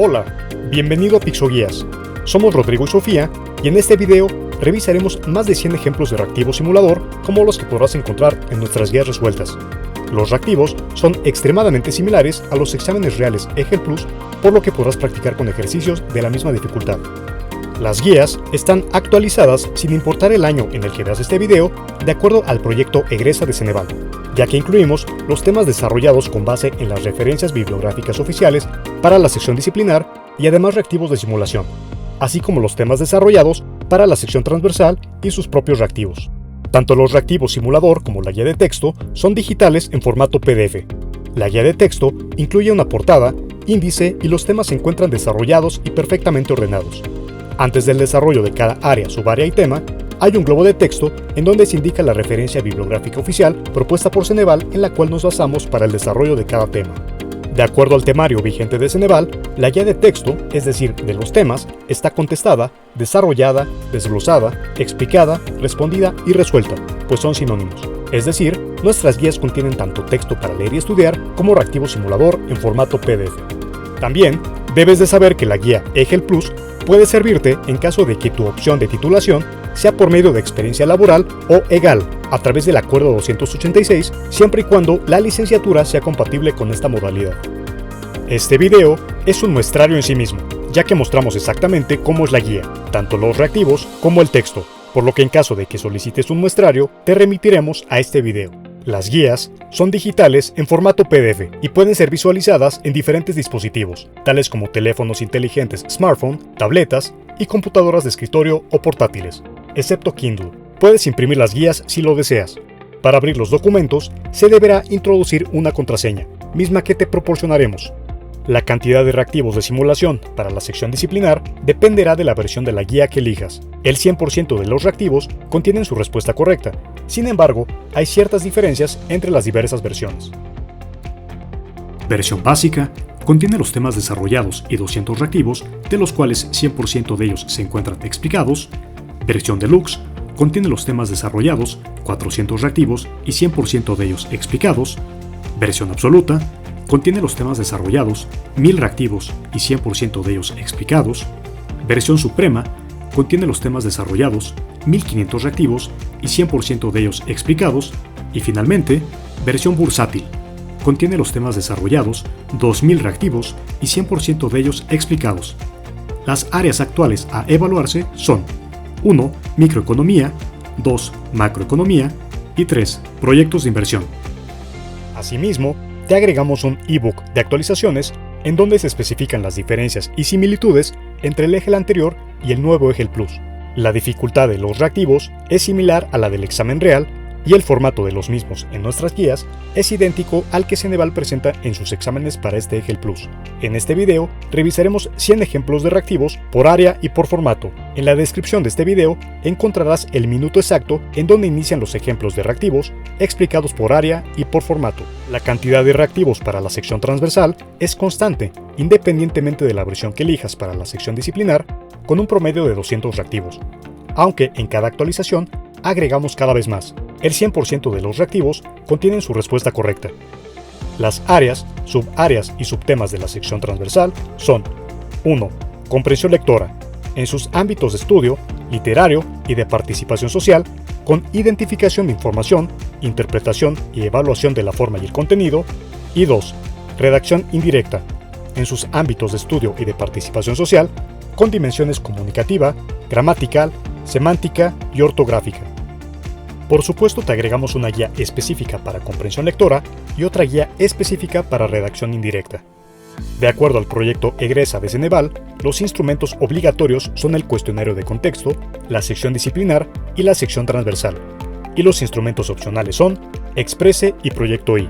Hola, bienvenido a Pixoguías. Somos Rodrigo y Sofía y en este video revisaremos más de 100 ejemplos de reactivo simulador como los que podrás encontrar en nuestras guías resueltas. Los reactivos son extremadamente similares a los exámenes reales EGEL Plus, por lo que podrás practicar con ejercicios de la misma dificultad. Las guías están actualizadas sin importar el año en el que veas este video, de acuerdo al proyecto Egresa de Ceneval, ya que incluimos los temas desarrollados con base en las referencias bibliográficas oficiales para la sección disciplinar y además reactivos de simulación, así como los temas desarrollados para la sección transversal y sus propios reactivos. Tanto los reactivos simulador como la guía de texto son digitales en formato PDF. La guía de texto incluye una portada, índice y los temas se encuentran desarrollados y perfectamente ordenados. Antes del desarrollo de cada área, subárea y tema, hay un globo de texto en donde se indica la referencia bibliográfica oficial propuesta por Ceneval en la cual nos basamos para el desarrollo de cada tema. De acuerdo al temario vigente de Ceneval, la guía de texto, es decir, de los temas, está contestada, desarrollada, desglosada, explicada, respondida y resuelta, pues son sinónimos. Es decir, nuestras guías contienen tanto texto para leer y estudiar como reactivo simulador en formato PDF. También debes de saber que la guía EGEL Plus puede servirte en caso de que tu opción de titulación sea por medio de experiencia laboral o EGAL, a través del Acuerdo 286, siempre y cuando la licenciatura sea compatible con esta modalidad. Este video es un muestrario en sí mismo, ya que mostramos exactamente cómo es la guía, tanto los reactivos como el texto, por lo que en caso de que solicites un muestrario, te remitiremos a este video. Las guías son digitales en formato PDF y pueden ser visualizadas en diferentes dispositivos, tales como teléfonos inteligentes, smartphone, tabletas y computadoras de escritorio o portátiles, excepto Kindle. Puedes imprimir las guías si lo deseas. Para abrir los documentos, se deberá introducir una contraseña, misma que te proporcionaremos. La cantidad de reactivos de simulación para la sección disciplinar dependerá de la versión de la guía que elijas. El 100% de los reactivos contienen su respuesta correcta. Sin embargo, hay ciertas diferencias entre las diversas versiones. Versión básica contiene los temas desarrollados y 200 reactivos, de los cuales 100% de ellos se encuentran explicados. Versión deluxe contiene los temas desarrollados, 400 reactivos y 100% de ellos explicados. Versión absoluta contiene los temas desarrollados, 1000 reactivos y 100% de ellos explicados. Versión suprema contiene los temas desarrollados, 1500 reactivos y 100% de ellos explicados. Y finalmente, versión bursátil contiene los temas desarrollados, 2000 reactivos y 100% de ellos explicados. Las áreas actuales a evaluarse son 1. Microeconomía, 2. Macroeconomía y 3. Proyectos de inversión. Asimismo, te agregamos un ebook de actualizaciones en donde se especifican las diferencias y similitudes entre el EGEL anterior y el nuevo EGEL Plus. La dificultad de los reactivos es similar a la del examen real y el formato de los mismos en nuestras guías es idéntico al que Ceneval presenta en sus exámenes para este EGEL Plus. En este video revisaremos 100 ejemplos de reactivos por área y por formato. En la descripción de este video encontrarás el minuto exacto en donde inician los ejemplos de reactivos explicados por área y por formato. La cantidad de reactivos para la sección transversal es constante, independientemente de la versión que elijas para la sección disciplinar, con un promedio de 200 reactivos, aunque en cada actualización agregamos cada vez más. El 100% de los reactivos contienen su respuesta correcta. Las áreas, subáreas y subtemas de la sección transversal son 1. Comprensión lectora, en sus ámbitos de estudio, literario y de participación social, con identificación de información, interpretación y evaluación de la forma y el contenido. Y 2. Redacción indirecta, en sus ámbitos de estudio y de participación social, con dimensiones comunicativa, gramatical, semántica y ortográfica. Por supuesto, te agregamos una guía específica para comprensión lectora y otra guía específica para redacción indirecta. De acuerdo al proyecto Egresa de Ceneval, los instrumentos obligatorios son el cuestionario de contexto, la sección disciplinar y la sección transversal, y los instrumentos opcionales son Exprese y Proyecto I.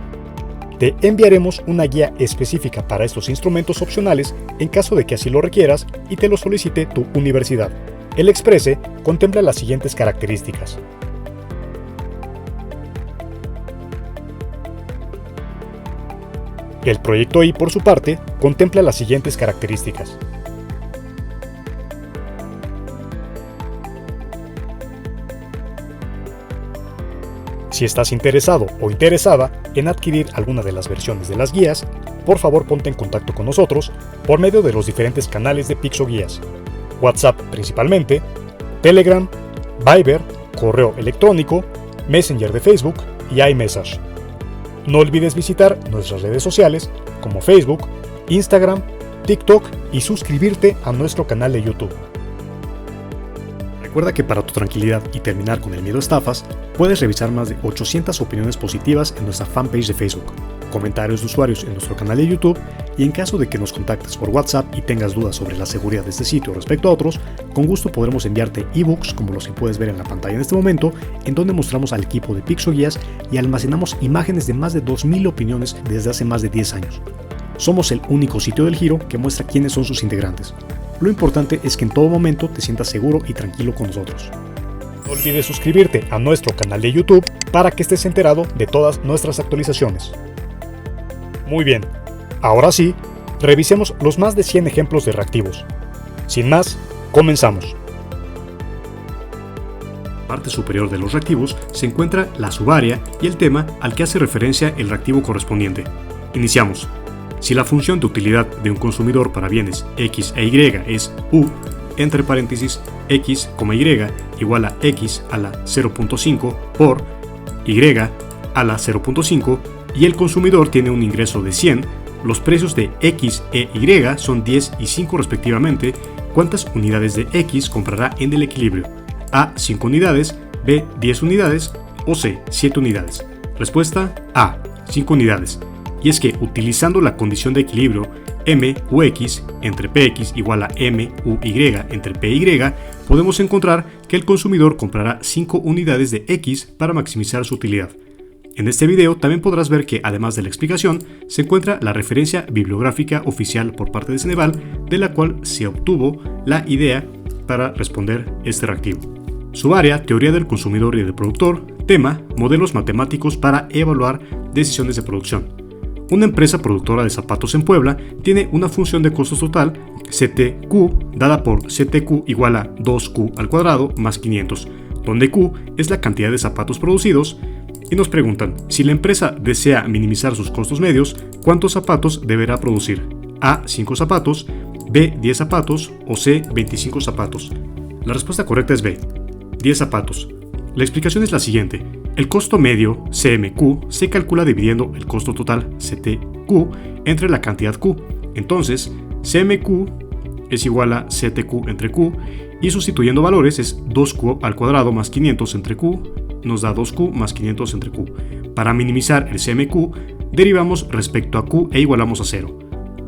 Te enviaremos una guía específica para estos instrumentos opcionales en caso de que así lo requieras y te lo solicite tu universidad. El Exprese contempla las siguientes características. El Proyecto I, por su parte, contempla las siguientes características. Si estás interesado o interesada en adquirir alguna de las versiones de las guías, por favor ponte en contacto con nosotros por medio de los diferentes canales de PixoGuías, WhatsApp principalmente, Telegram, Viber, correo electrónico, Messenger de Facebook y iMessage. No olvides visitar nuestras redes sociales como Facebook, Instagram, TikTok y suscribirte a nuestro canal de YouTube. Recuerda que para tu tranquilidad y terminar con el miedo a estafas, puedes revisar más de 800 opiniones positivas en nuestra fanpage de Facebook, comentarios de usuarios en nuestro canal de YouTube y en caso de que nos contactes por WhatsApp y tengas dudas sobre la seguridad de este sitio respecto a otros, con gusto podremos enviarte ebooks como los que puedes ver en la pantalla en este momento, en donde mostramos al equipo de PixoGuías y almacenamos imágenes de más de 2000 opiniones desde hace más de 10 años. Somos el único sitio del Giro que muestra quiénes son sus integrantes. Lo importante es que en todo momento te sientas seguro y tranquilo con nosotros. No olvides suscribirte a nuestro canal de YouTube para que estés enterado de todas nuestras actualizaciones. Muy bien, ahora sí, revisemos los más de 100 ejemplos de reactivos. Sin más, comenzamos. En la parte superior de los reactivos se encuentra la subárea y el tema al que hace referencia el reactivo correspondiente. Iniciamos. Si la función de utilidad de un consumidor para bienes X e Y es U, entre paréntesis X, Y igual a X a la 0.5 por Y a la 0.5 y el consumidor tiene un ingreso de 100, los precios de X e Y son 10 y 5 respectivamente, ¿cuántas unidades de X comprará en el equilibrio? A, 5 unidades, B, 10 unidades o C, 7 unidades. Respuesta A, 5 unidades. Y es que utilizando la condición de equilibrio MUX entre PX igual a MUY entre PY, podemos encontrar que el consumidor comprará 5 unidades de X para maximizar su utilidad. En este video también podrás ver que además de la explicación, se encuentra la referencia bibliográfica oficial por parte de Ceneval, de la cual se obtuvo la idea para responder este reactivo. Subárea, teoría del consumidor y del productor. Tema, modelos matemáticos para evaluar decisiones de producción. Una empresa productora de zapatos en Puebla tiene una función de costos total CTQ dada por CTQ igual a 2Q al cuadrado más 500, donde Q es la cantidad de zapatos producidos, y nos preguntan, si la empresa desea minimizar sus costos medios, ¿cuántos zapatos deberá producir? A, 5 zapatos, B, 10 zapatos o C, 25 zapatos. La respuesta correcta es B, 10 zapatos. La explicación es la siguiente. El costo medio, CMQ, se calcula dividiendo el costo total, CTQ, entre la cantidad Q. Entonces, CMQ es igual a CTQ entre Q, y sustituyendo valores es 2Q al cuadrado más 500 entre Q, nos da 2Q más 500 entre Q. Para minimizar el CMQ, derivamos respecto a Q e igualamos a 0.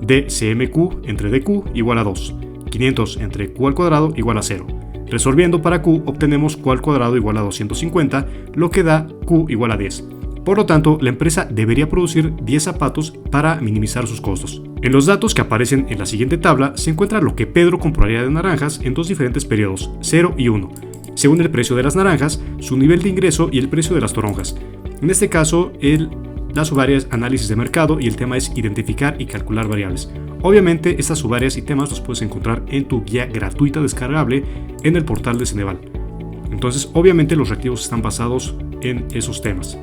DCMQ entre DQ igual a 2. 500 entre Q al cuadrado igual a 0. Resolviendo para Q obtenemos Q al cuadrado igual a 250, lo que da Q igual a 10. Por lo tanto, la empresa debería producir 10 zapatos para minimizar sus costos. En los datos que aparecen en la siguiente tabla se encuentra lo que Pedro compraría de naranjas en dos diferentes periodos, 0 y 1, según el precio de las naranjas, su nivel de ingreso y el precio de las toronjas. En este caso, la subárea es análisis de mercado y el tema es identificar y calcular variables. Obviamente, estas subáreas y temas los puedes encontrar en tu guía gratuita descargable en el portal de Ceneval. Entonces, obviamente los reactivos están basados en esos temas.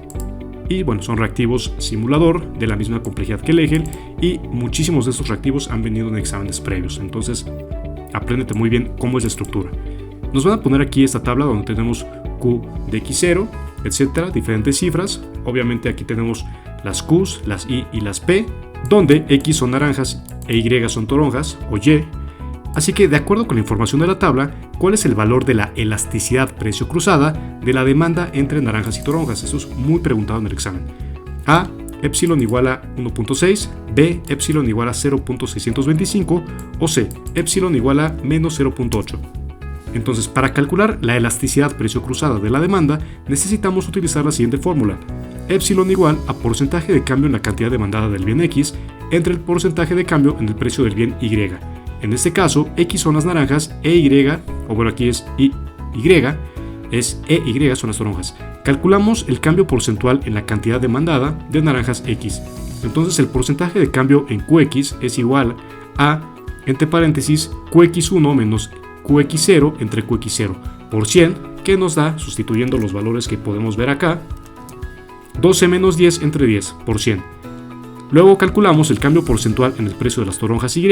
Y bueno, son reactivos simulador de la misma complejidad que el Excel y muchísimos de estos reactivos han venido en exámenes previos. Entonces, apréndete muy bien cómo es la estructura. Nos van a poner aquí esta tabla donde tenemos Q de X0, etcétera, diferentes cifras. Obviamente aquí tenemos las Qs, las Y y las P, donde X son naranjas e Y son toronjas o Y. Así que de acuerdo con la información de la tabla, ¿cuál es el valor de la elasticidad precio cruzada de la demanda entre naranjas y toronjas? Eso es muy preguntado en el examen. A, epsilon igual a 1.6, B, epsilon igual a 0.625 o C, epsilon igual a menos 0.8. Entonces, para calcular la elasticidad precio cruzada de la demanda, necesitamos utilizar la siguiente fórmula. Epsilon igual a porcentaje de cambio en la cantidad demandada del bien X entre el porcentaje de cambio en el precio del bien Y. En este caso, X son las naranjas e Y, o bueno, aquí es Y, es EY son las toronjas. Calculamos el cambio porcentual en la cantidad demandada de naranjas X. Entonces, el porcentaje de cambio en QX es igual a, entre paréntesis, QX1 menos QX0 entre QX0 por 100, que nos da, sustituyendo los valores que podemos ver acá, 12 menos 10 entre 10 por 100. Luego calculamos el cambio porcentual en el precio de las toronjas Y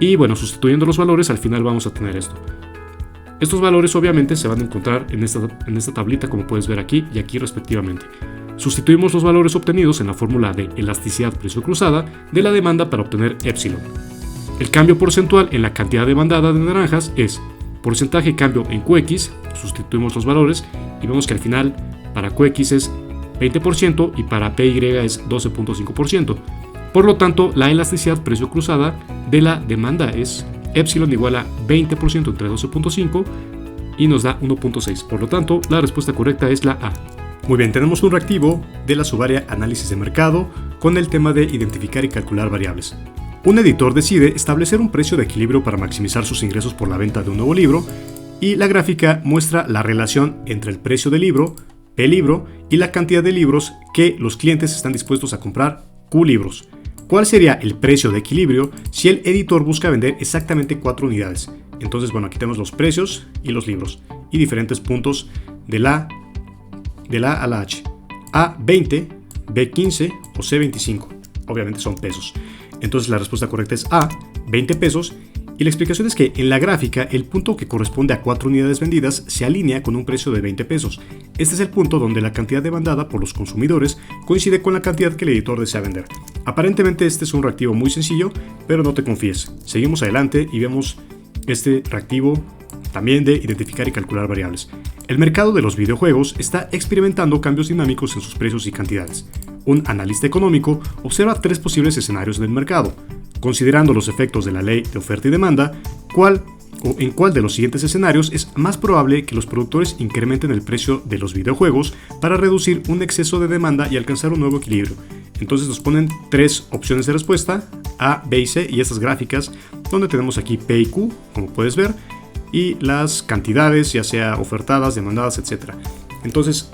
y bueno, sustituyendo los valores al final vamos a tener esto. Estos valores obviamente se van a encontrar en esta tablita como puedes ver aquí y aquí respectivamente. Sustituimos los valores obtenidos en la fórmula de elasticidad precio cruzada de la demanda para obtener epsilon. El cambio porcentual en la cantidad demandada de naranjas es porcentaje cambio en QX, sustituimos los valores y vemos que al final para QX es 20% y para PY es 12.5%. Por lo tanto, la elasticidad precio cruzada de la demanda es epsilon igual a 20% entre 12.5 y nos da 1.6. Por lo tanto, la respuesta correcta es la A. Muy bien, tenemos un reactivo de la subárea análisis de mercado con el tema de identificar y calcular variables. Un editor decide establecer un precio de equilibrio para maximizar sus ingresos por la venta de un nuevo libro y la gráfica muestra la relación entre el precio del libro, P libro, y la cantidad de libros que los clientes están dispuestos a comprar, Q libros. ¿Cuál sería el precio de equilibrio si el editor busca vender exactamente 4 unidades? Entonces, bueno, aquí tenemos los precios y los libros y diferentes puntos de la A a la H. A20, B15 o C25. Obviamente son pesos. Entonces la respuesta correcta es A, 20 pesos. Y la explicación es que en la gráfica el punto que corresponde a 4 unidades vendidas se alinea con un precio de 20 pesos. Este es el punto donde la cantidad demandada por los consumidores coincide con la cantidad que el editor desea vender. Aparentemente este es un reactivo muy sencillo, pero no te confíes. Seguimos adelante y vemos este reactivo también de identificar y calcular variables. El mercado de los videojuegos está experimentando cambios dinámicos en sus precios y cantidades. Un analista económico observa 3 posibles escenarios del mercado. Considerando los efectos de la ley de oferta y demanda, en cuál de los siguientes escenarios es más probable que los productores incrementen el precio de los videojuegos para reducir un exceso de demanda y alcanzar un nuevo equilibrio. Entonces nos ponen 3 opciones de respuesta, A, B y C, y estas gráficas donde tenemos aquí P y Q, como puedes ver, y las cantidades, ya sea ofertadas, demandadas, etc. Entonces,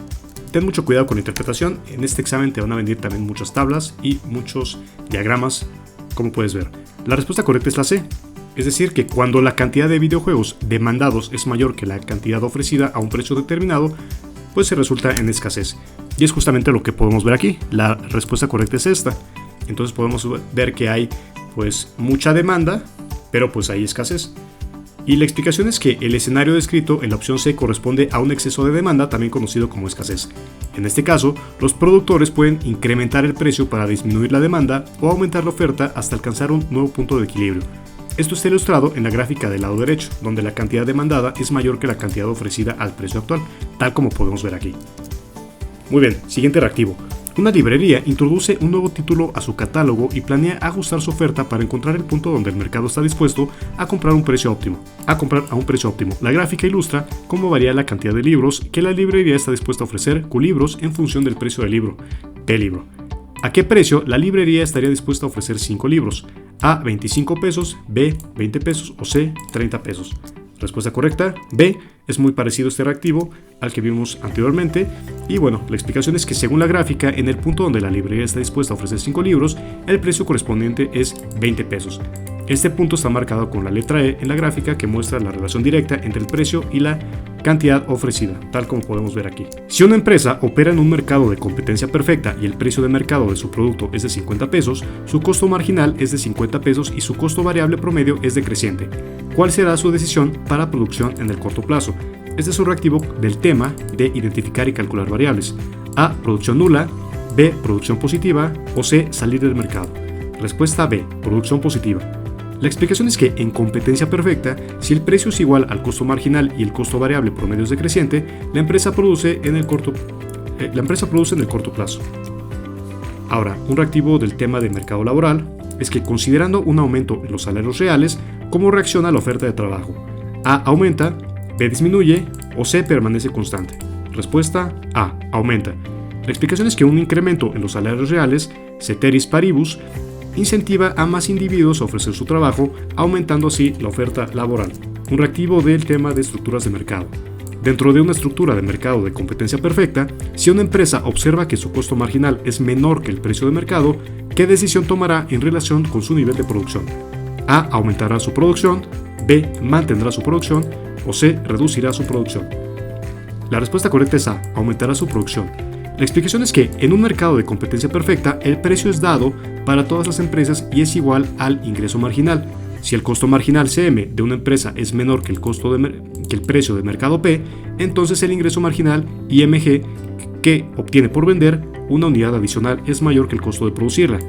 ten mucho cuidado con la interpretación. En este examen te van a venir también muchas tablas y muchos diagramas, como puedes ver. La respuesta correcta es la C, es decir, que cuando la cantidad de videojuegos demandados es mayor que la cantidad ofrecida a un precio determinado, pues se resulta en escasez. Y es justamente lo que podemos ver aquí. La respuesta correcta es esta. Entonces podemos ver que hay pues mucha demanda, pero pues hay escasez. Y la explicación es que el escenario descrito en la opción C corresponde a un exceso de demanda, también conocido como escasez. En este caso, los productores pueden incrementar el precio para disminuir la demanda o aumentar la oferta hasta alcanzar un nuevo punto de equilibrio. Esto está ilustrado en la gráfica del lado derecho, donde la cantidad demandada es mayor que la cantidad ofrecida al precio actual, tal como podemos ver aquí. Muy bien, siguiente reactivo. Una librería introduce un nuevo título a su catálogo y planea ajustar su oferta para encontrar el punto donde el mercado está dispuesto a comprar a un precio óptimo. La gráfica ilustra cómo varía la cantidad de libros que la librería está dispuesta a ofrecer Q libros en función del precio del libro, P libro. ¿A qué precio la librería estaría dispuesta a ofrecer 5 libros? A, 25 pesos, B, 20 pesos o C, 30 pesos. Respuesta correcta, B, es muy parecido este reactivo al que vimos anteriormente. Y bueno, la explicación es que según la gráfica, en el punto donde la librería está dispuesta a ofrecer 5 libros, el precio correspondiente es 20 pesos. Este punto está marcado con la letra E en la gráfica que muestra la relación directa entre el precio y la cantidad ofrecida, tal como podemos ver aquí. Si una empresa opera en un mercado de competencia perfecta y el precio de mercado de su producto es de 50 pesos, su costo marginal es de 50 pesos y su costo variable promedio es decreciente. ¿Cuál será su decisión para producción en el corto plazo? Este es un reactivo del tema de identificar y calcular variables. A, producción nula, B, producción positiva o C, salir del mercado. Respuesta B, producción positiva. La explicación es que en competencia perfecta, si el precio es igual al costo marginal y el costo variable promedio es decreciente, la empresa produce en el corto plazo. Ahora, un reactivo del tema de mercado laboral es que considerando un aumento en los salarios reales, ¿cómo reacciona la oferta de trabajo? A, aumenta, B, disminuye o C, permanece constante. Respuesta A, aumenta. La explicación es que un incremento en los salarios reales, ceteris paribus, incentiva a más individuos a ofrecer su trabajo, aumentando así la oferta laboral. Un reactivo del tema de estructuras de mercado. Dentro de una estructura de mercado de competencia perfecta, si una empresa observa que su costo marginal es menor que el precio de mercado, ¿qué decisión tomará en relación con su nivel de producción? A, aumentará su producción, B, mantendrá su producción o C, reducirá su producción. La respuesta correcta es A, aumentará su producción. La explicación es que en un mercado de competencia perfecta, el precio es dado para todas las empresas y es igual al ingreso marginal. Si el costo marginal CM de una empresa es menor que el precio de mercado P, entonces el ingreso marginal IMG que obtiene por vender una unidad adicional es mayor que el costo de producirla.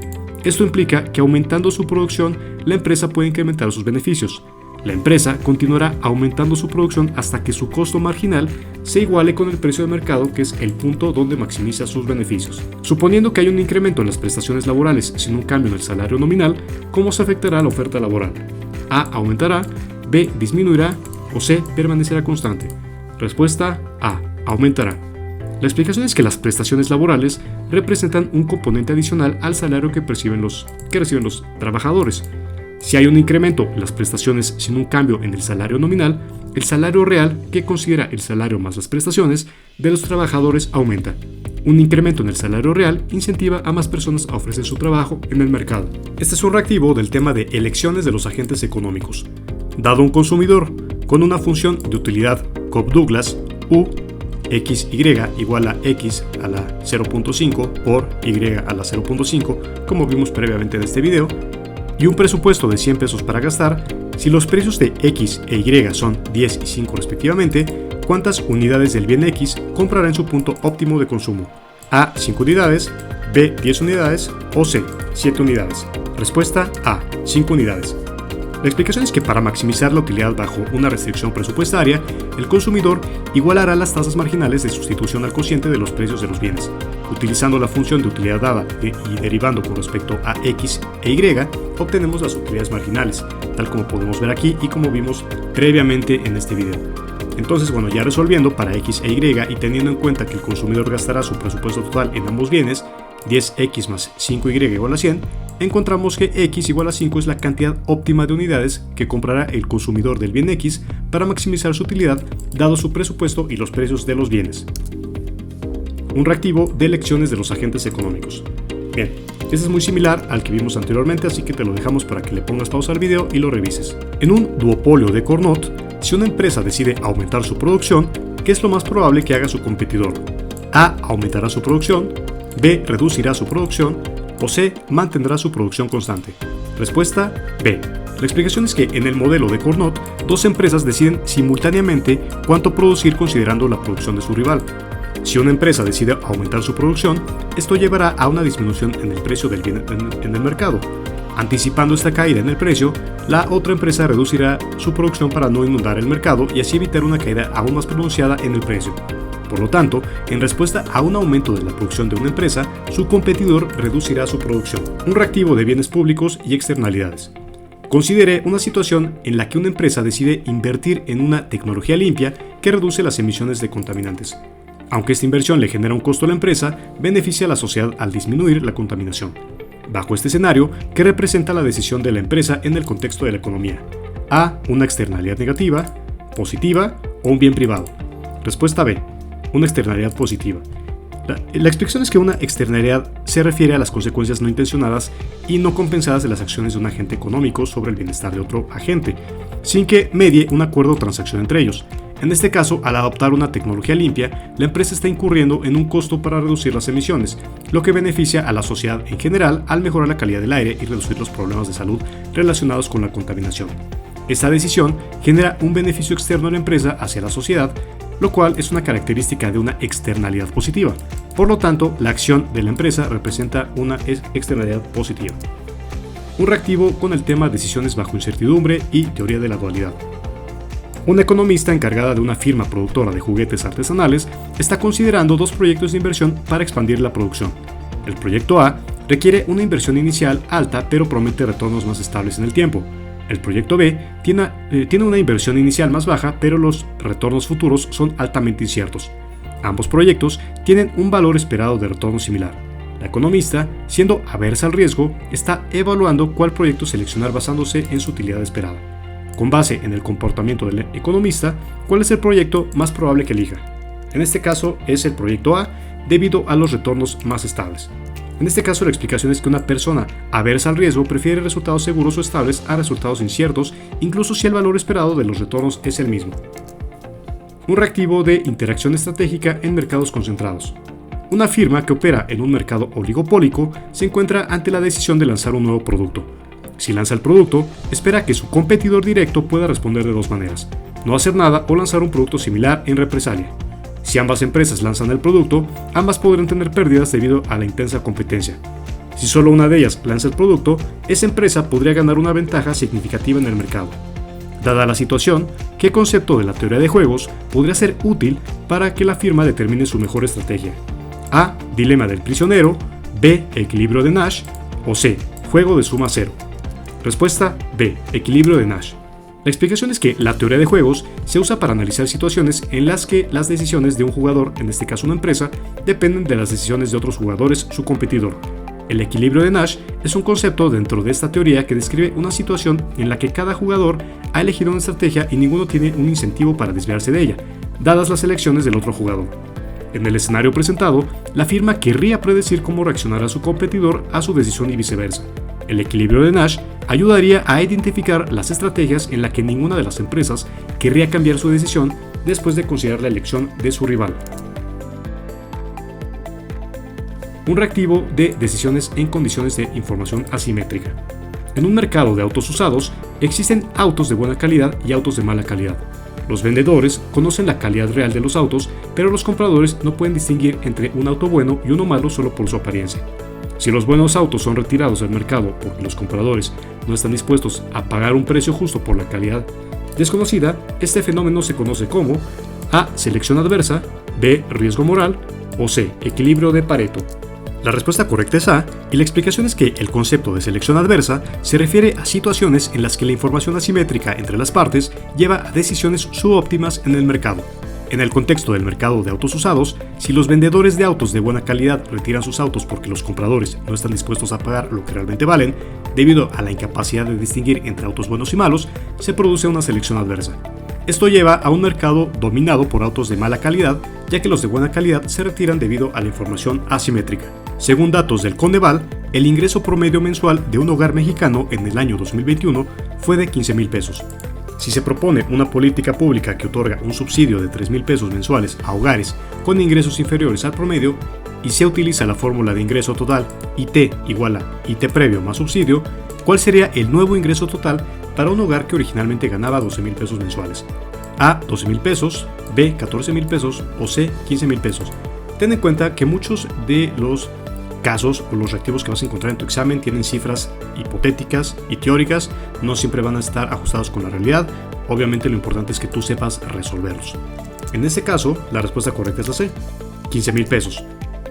Esto implica que aumentando su producción, la empresa puede incrementar sus beneficios. La empresa continuará aumentando su producción hasta que su costo marginal se iguale con el precio de mercado, que es el punto donde maximiza sus beneficios. Suponiendo que hay un incremento en las prestaciones laborales sin un cambio en el salario nominal, ¿cómo se afectará la oferta laboral? A. Aumentará, B. Disminuirá o C. Permanecerá constante. Respuesta A. Aumentará. La explicación es que las prestaciones laborales representan un componente adicional al salario que reciben los trabajadores. Si hay un incremento en las prestaciones sin un cambio en el salario nominal, el salario real, que considera el salario más las prestaciones de los trabajadores, aumenta. Un incremento en el salario real incentiva a más personas a ofrecer su trabajo en el mercado. Este es un reactivo del tema de elecciones de los agentes económicos. Dado un consumidor con una función de utilidad Cobb-Douglas U, XY igual a X a la 0.5 por Y a la 0.5, como vimos previamente en este video, y un presupuesto de 100 pesos para gastar, si los precios de X e Y son 10 y 5 respectivamente, ¿cuántas unidades del bien X comprará en su punto óptimo de consumo? A. 5 unidades, B. 10 unidades o C. 7 unidades. Respuesta A. 5 unidades. La explicación es que para maximizar la utilidad bajo una restricción presupuestaria, el consumidor igualará las tasas marginales de sustitución al cociente de los precios de los bienes. Utilizando la función de utilidad dada y derivando con respecto a X e Y, obtenemos las utilidades marginales, tal como podemos ver aquí y como vimos previamente en este video. Entonces, bueno, ya resolviendo para X e Y y teniendo en cuenta que el consumidor gastará su presupuesto total en ambos bienes, 10X más 5Y igual a 100, encontramos que X igual a 5 es la cantidad óptima de unidades que comprará el consumidor del bien X para maximizar su utilidad dado su presupuesto y los precios de los bienes. Un reactivo de elecciones de los agentes económicos. Bien, este es muy similar al que vimos anteriormente, así que te lo dejamos para que le pongas pausa al video y lo revises. En un duopolio de Carnot, si una empresa decide aumentar su producción, ¿qué es lo más probable que haga su competidor? A. Aumentará su producción, B. Reducirá su producción o C. Mantendrá su producción constante. Respuesta B. La explicación es que en el modelo de Carnot, dos empresas deciden simultáneamente cuánto producir considerando la producción de su rival. Si una empresa decide aumentar su producción, esto llevará a una disminución en el precio del bien en el mercado. Anticipando esta caída en el precio, la otra empresa reducirá su producción para no inundar el mercado y así evitar una caída aún más pronunciada en el precio. Por lo tanto, en respuesta a un aumento de la producción de una empresa, su competidor reducirá su producción. Un reactivo de bienes públicos y externalidades. Considere una situación en la que una empresa decide invertir en una tecnología limpia que reduce las emisiones de contaminantes. Aunque esta inversión le genera un costo a la empresa, beneficia a la sociedad al disminuir la contaminación. Bajo este escenario, ¿qué representa la decisión de la empresa en el contexto de la economía? A. Una externalidad negativa, positiva o un bien privado. Respuesta B. Una externalidad positiva. La explicación es que una externalidad se refiere a las consecuencias no intencionadas y no compensadas de las acciones de un agente económico sobre el bienestar de otro agente, sin que medie un acuerdo o transacción entre ellos. En este caso, al adoptar una tecnología limpia, la empresa está incurriendo en un costo para reducir las emisiones, lo que beneficia a la sociedad en general al mejorar la calidad del aire y reducir los problemas de salud relacionados con la contaminación. Esta decisión genera un beneficio externo a la empresa hacia la sociedad, lo cual es una característica de una externalidad positiva. Por lo tanto, la acción de la empresa representa una externalidad positiva. Un reactivo con el tema decisiones bajo incertidumbre y teoría de la dualidad. Una economista encargada de una firma productora de juguetes artesanales está considerando dos proyectos de inversión para expandir la producción. El proyecto A requiere una inversión inicial alta pero promete retornos más estables en el tiempo. El proyecto B tiene una inversión inicial más baja pero los retornos futuros son altamente inciertos. Ambos proyectos tienen un valor esperado de retorno similar. La economista, siendo aversa al riesgo, está evaluando cuál proyecto seleccionar basándose en su utilidad esperada. Con base en el comportamiento del economista, ¿cuál es el proyecto más probable que elija? En este caso es el proyecto A, debido a los retornos más estables. En este caso la explicación es que una persona aversa al riesgo prefiere resultados seguros o estables a resultados inciertos, incluso si el valor esperado de los retornos es el mismo. Un reactivo de interacción estratégica en mercados concentrados. Una firma que opera en un mercado oligopólico se encuentra ante la decisión de lanzar un nuevo producto. Si lanza el producto, espera que su competidor directo pueda responder de dos maneras: no hacer nada o lanzar un producto similar en represalia. Si ambas empresas lanzan el producto, ambas podrán tener pérdidas debido a la intensa competencia. Si solo una de ellas lanza el producto, esa empresa podría ganar una ventaja significativa en el mercado. Dada la situación, ¿qué concepto de la teoría de juegos podría ser útil para que la firma determine su mejor estrategia? A. Dilema del prisionero. B. Equilibrio de Nash. O C. Juego de suma cero. Respuesta B. Equilibrio de Nash. La explicación es que la teoría de juegos se usa para analizar situaciones en las que las decisiones de un jugador, en este caso una empresa, dependen de las decisiones de otros jugadores, su competidor. El equilibrio de Nash es un concepto dentro de esta teoría que describe una situación en la que cada jugador ha elegido una estrategia y ninguno tiene un incentivo para desviarse de ella, dadas las elecciones del otro jugador. En el escenario presentado, la firma querría predecir cómo reaccionará su competidor a su decisión y viceversa. El equilibrio de Nash ayudaría a identificar las estrategias en las que ninguna de las empresas querría cambiar su decisión después de considerar la elección de su rival. Un reactivo de decisiones en condiciones de información asimétrica. En un mercado de autos usados, existen autos de buena calidad y autos de mala calidad. Los vendedores conocen la calidad real de los autos, pero los compradores no pueden distinguir entre un auto bueno y uno malo solo por su apariencia. Si los buenos autos son retirados del mercado porque los compradores no están dispuestos a pagar un precio justo por la calidad desconocida, este fenómeno se conoce como A. Selección adversa, B. Riesgo moral o C. Equilibrio de Pareto. La respuesta correcta es A, y la explicación es que el concepto de selección adversa se refiere a situaciones en las que la información asimétrica entre las partes lleva a decisiones subóptimas en el mercado. En el contexto del mercado de autos usados, si los vendedores de autos de buena calidad retiran sus autos porque los compradores no están dispuestos a pagar lo que realmente valen, debido a la incapacidad de distinguir entre autos buenos y malos, se produce una selección adversa. Esto lleva a un mercado dominado por autos de mala calidad, ya que los de buena calidad se retiran debido a la información asimétrica. Según datos del Coneval, el ingreso promedio mensual de un hogar mexicano en el año 2021 fue de 15,000 pesos. Si se propone una política pública que otorga un subsidio de 3,000 pesos mensuales a hogares con ingresos inferiores al promedio y se utiliza la fórmula de ingreso total IT igual a IT previo más subsidio, ¿cuál sería el nuevo ingreso total para un hogar que originalmente ganaba 12,000 pesos mensuales? A. 12,000 pesos, B. 14,000 pesos o C. 15,000 pesos. Ten en cuenta que muchos de los casos o los reactivos que vas a encontrar en tu examen tienen cifras hipotéticas y teóricas, no siempre van a estar ajustados con la realidad. Obviamente lo importante es que tú sepas resolverlos. En este caso, la respuesta correcta es la C, 15,000 pesos.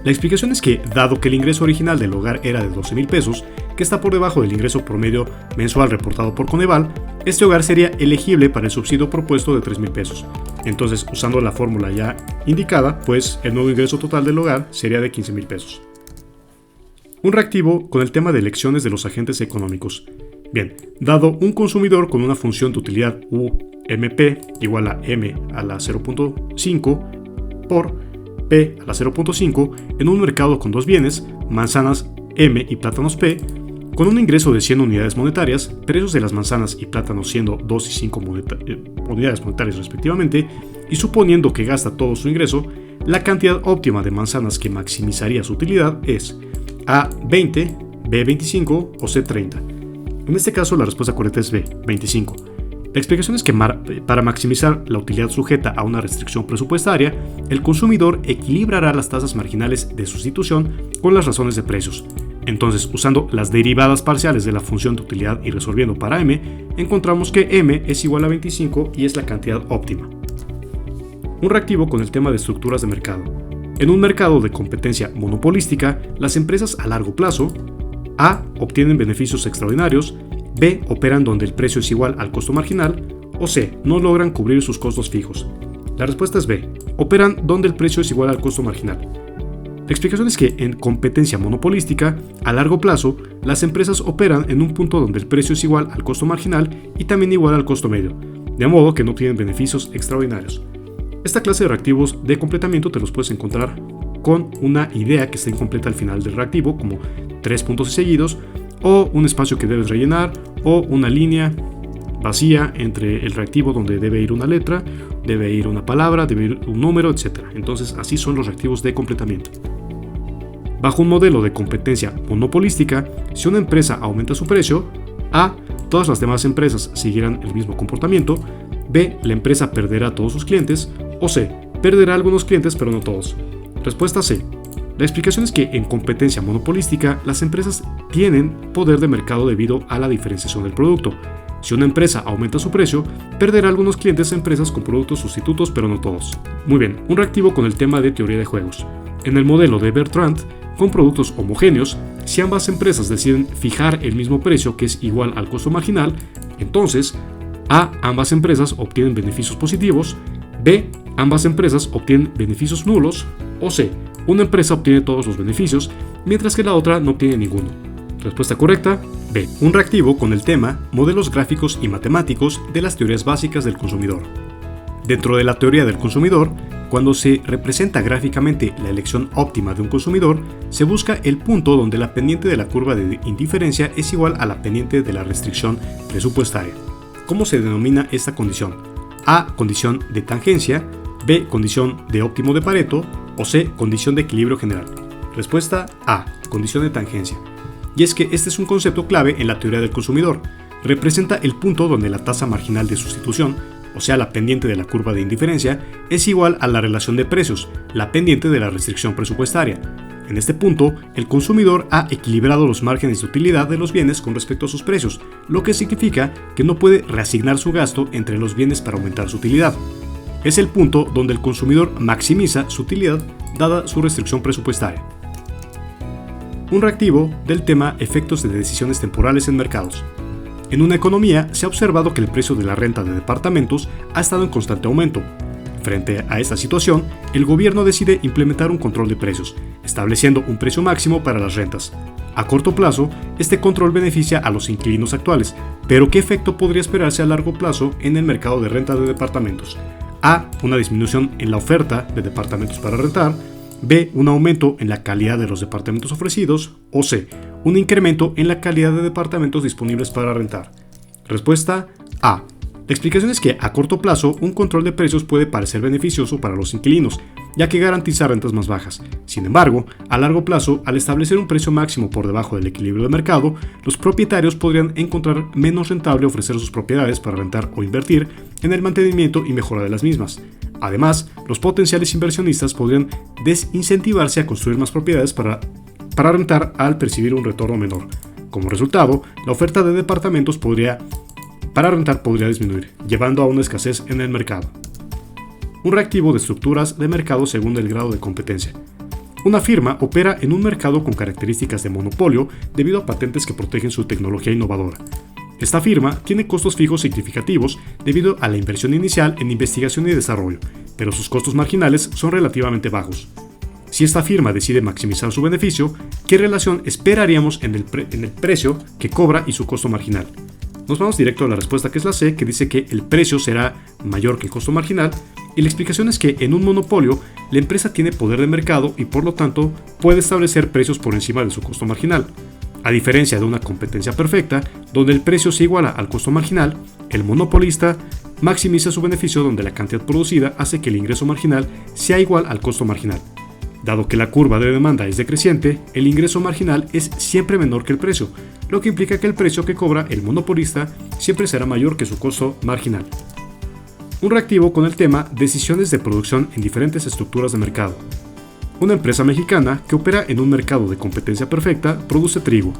La explicación es que, dado que el ingreso original del hogar era de 12,000 pesos, que está por debajo del ingreso promedio mensual reportado por Coneval, este hogar sería elegible para el subsidio propuesto de 3,000 pesos. Entonces, usando la fórmula ya indicada, pues el nuevo ingreso total del hogar sería de 15,000 pesos. Un reactivo con el tema de elecciones de los agentes económicos. Bien, dado un consumidor con una función de utilidad UMP igual a M a la 0.5 por P a la 0.5 en un mercado con dos bienes, manzanas M y plátanos P, con un ingreso de 100 unidades monetarias, precios de las manzanas y plátanos siendo 2 y 5 unidades monetarias respectivamente, y suponiendo que gasta todo su ingreso, la cantidad óptima de manzanas que maximizaría su utilidad es A 20, B 25 o C 30. En este caso la respuesta correcta es B 25. La explicación es que para maximizar la utilidad sujeta a una restricción presupuestaria, el consumidor equilibrará las tasas marginales de sustitución con las razones de precios. Entonces, usando las derivadas parciales de la función de utilidad y resolviendo para M, encontramos que M es igual a 25 y es la cantidad óptima. Un reactivo con el tema de estructuras de mercado. En un mercado de competencia monopolística, las empresas a largo plazo A. Obtienen beneficios extraordinarios, B. Operan donde el precio es igual al costo marginal, o C. No logran cubrir sus costos fijos. La respuesta es B. Operan donde el precio es igual al costo marginal. La explicación es que en competencia monopolística, a largo plazo, las empresas operan en un punto donde el precio es igual al costo marginal y también igual al costo medio, de modo que no tienen beneficios extraordinarios. Esta clase de reactivos de completamiento te los puedes encontrar con una idea que está incompleta al final del reactivo, como 3 puntos seguidos, o un espacio que debes rellenar, o una línea vacía entre el reactivo donde debe ir una letra, debe ir una palabra, debe ir un número, etc. Entonces así son los reactivos de completamiento. Bajo un modelo de competencia monopolística, si una empresa aumenta su precio, A. Todas las demás empresas seguirán el mismo comportamiento. B. La empresa perderá a todos sus clientes. O C. Perderá algunos clientes pero no todos. Respuesta C. La explicación es que en competencia monopolística las empresas tienen poder de mercado debido a la diferenciación del producto. Si una empresa aumenta su precio, perderá algunos clientes a empresas con productos sustitutos pero no todos. Muy bien, un reactivo con el tema de teoría de juegos. En el modelo de Bertrand, con productos homogéneos, si ambas empresas deciden fijar el mismo precio que es igual al costo marginal, entonces A. Ambas empresas obtienen beneficios positivos. B. Ambas empresas obtienen beneficios nulos. O C. Una empresa obtiene todos los beneficios, mientras que la otra no obtiene ninguno. Respuesta correcta, B. Un reactivo con el tema modelos gráficos y matemáticos de las teorías básicas del consumidor. Dentro de la teoría del consumidor, cuando se representa gráficamente la elección óptima de un consumidor, se busca el punto donde la pendiente de la curva de indiferencia es igual a la pendiente de la restricción presupuestaria. ¿Cómo se denomina esta condición? A. Condición de tangencia. B. Condición de óptimo de Pareto. O C. Condición de equilibrio general. Respuesta A. Condición de tangencia. Y es que este es un concepto clave en la teoría del consumidor. Representa el punto donde la tasa marginal de sustitución, o sea la pendiente de la curva de indiferencia, es igual a la relación de precios, la pendiente de la restricción presupuestaria. En este punto, el consumidor ha equilibrado los márgenes de utilidad de los bienes con respecto a sus precios, lo que significa que no puede reasignar su gasto entre los bienes para aumentar su utilidad. Es el punto donde el consumidor maximiza su utilidad dada su restricción presupuestaria. Un reactivo del tema efectos de decisiones temporales en mercados. En una economía se ha observado que el precio de la renta de departamentos ha estado en constante aumento. Frente a esta situación, el gobierno decide implementar un control de precios, estableciendo un precio máximo para las rentas. A corto plazo, este control beneficia a los inquilinos actuales, pero ¿qué efecto podría esperarse a largo plazo en el mercado de renta de departamentos? A. Una disminución en la oferta de departamentos para rentar. B. Un aumento en la calidad de los departamentos ofrecidos. O C. Un incremento en la calidad de departamentos disponibles para rentar. Respuesta A. La explicación es que a corto plazo un control de precios puede parecer beneficioso para los inquilinos, ya que garantiza rentas más bajas. Sin embargo, a largo plazo, al establecer un precio máximo por debajo del equilibrio de mercado, los propietarios podrían encontrar menos rentable ofrecer sus propiedades para rentar o invertir en el mantenimiento y mejora de las mismas. Además, los potenciales inversionistas podrían desincentivarse a construir más propiedades para rentar al percibir un retorno menor. Como resultado, la oferta de departamentos para rentar podría disminuir, llevando a una escasez en el mercado. Un reactivo de estructuras de mercado según el grado de competencia. Una firma opera en un mercado con características de monopolio debido a patentes que protegen su tecnología innovadora. Esta firma tiene costos fijos significativos debido a la inversión inicial en investigación y desarrollo, pero sus costos marginales son relativamente bajos. Si esta firma decide maximizar su beneficio, ¿qué relación esperaríamos en el precio que cobra y su costo marginal? Nos vamos directo a la respuesta, que es la C, que dice que el precio será mayor que el costo marginal, y la explicación es que en un monopolio la empresa tiene poder de mercado y por lo tanto puede establecer precios por encima de su costo marginal. A diferencia de una competencia perfecta, donde el precio se iguala al costo marginal, el monopolista maximiza su beneficio donde la cantidad producida hace que el ingreso marginal sea igual al costo marginal. Dado que la curva de demanda es decreciente, el ingreso marginal es siempre menor que el precio, lo que implica que el precio que cobra el monopolista siempre será mayor que su costo marginal. Un reactivo con el tema decisiones de producción en diferentes estructuras de mercado. Una empresa mexicana que opera en un mercado de competencia perfecta produce trigo.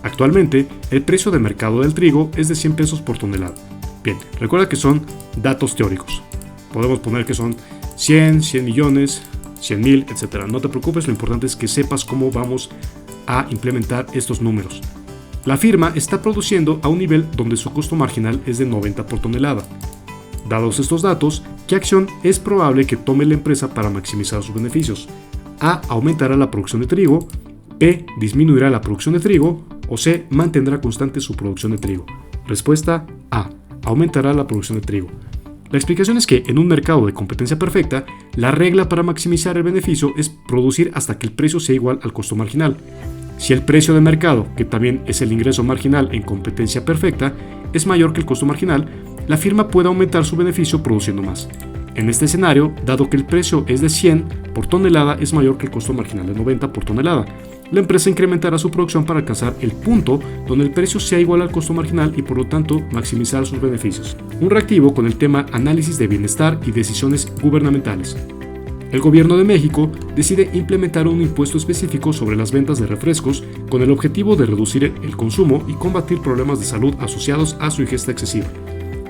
Actualmente, el precio de mercado del trigo es de 100 pesos por tonelada. Bien, recuerda que son datos teóricos. Podemos poner que son 100 millones, 100,000, etc. No te preocupes, lo importante es que sepas cómo vamos a implementar estos números. La firma está produciendo a un nivel donde su costo marginal es de 90 por tonelada. Dados estos datos, ¿qué acción es probable que tome la empresa para maximizar sus beneficios? A. Aumentará la producción de trigo. B. Disminuirá la producción de trigo. O C. Mantendrá constante su producción de trigo. Respuesta A. Aumentará la producción de trigo. La explicación es que en un mercado de competencia perfecta, la regla para maximizar el beneficio es producir hasta que el precio sea igual al costo marginal. Si el precio de mercado, que también es el ingreso marginal en competencia perfecta, es mayor que el costo marginal, la firma puede aumentar su beneficio produciendo más. En este escenario, dado que el precio es de 100 por tonelada es mayor que el costo marginal de 90 por tonelada, la empresa incrementará su producción para alcanzar el punto donde el precio sea igual al costo marginal y por lo tanto maximizar sus beneficios. Un reactivo con el tema análisis de bienestar y decisiones gubernamentales. El gobierno de México decide implementar un impuesto específico sobre las ventas de refrescos con el objetivo de reducir el consumo y combatir problemas de salud asociados a su ingesta excesiva.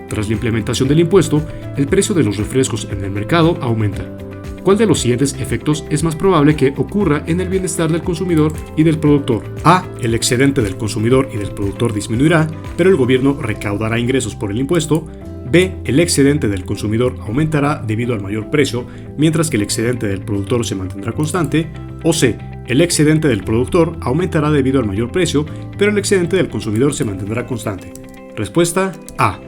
Tras la implementación del impuesto, el precio de los refrescos en el mercado aumenta. ¿Cuál de los siguientes efectos es más probable que ocurra en el bienestar del consumidor y del productor? A. El excedente del consumidor y del productor disminuirá, pero el gobierno recaudará ingresos por el impuesto. B. El excedente del consumidor aumentará debido al mayor precio, mientras que el excedente del productor se mantendrá constante. O C. El excedente del productor aumentará debido al mayor precio, pero el excedente del consumidor se mantendrá constante. Respuesta A.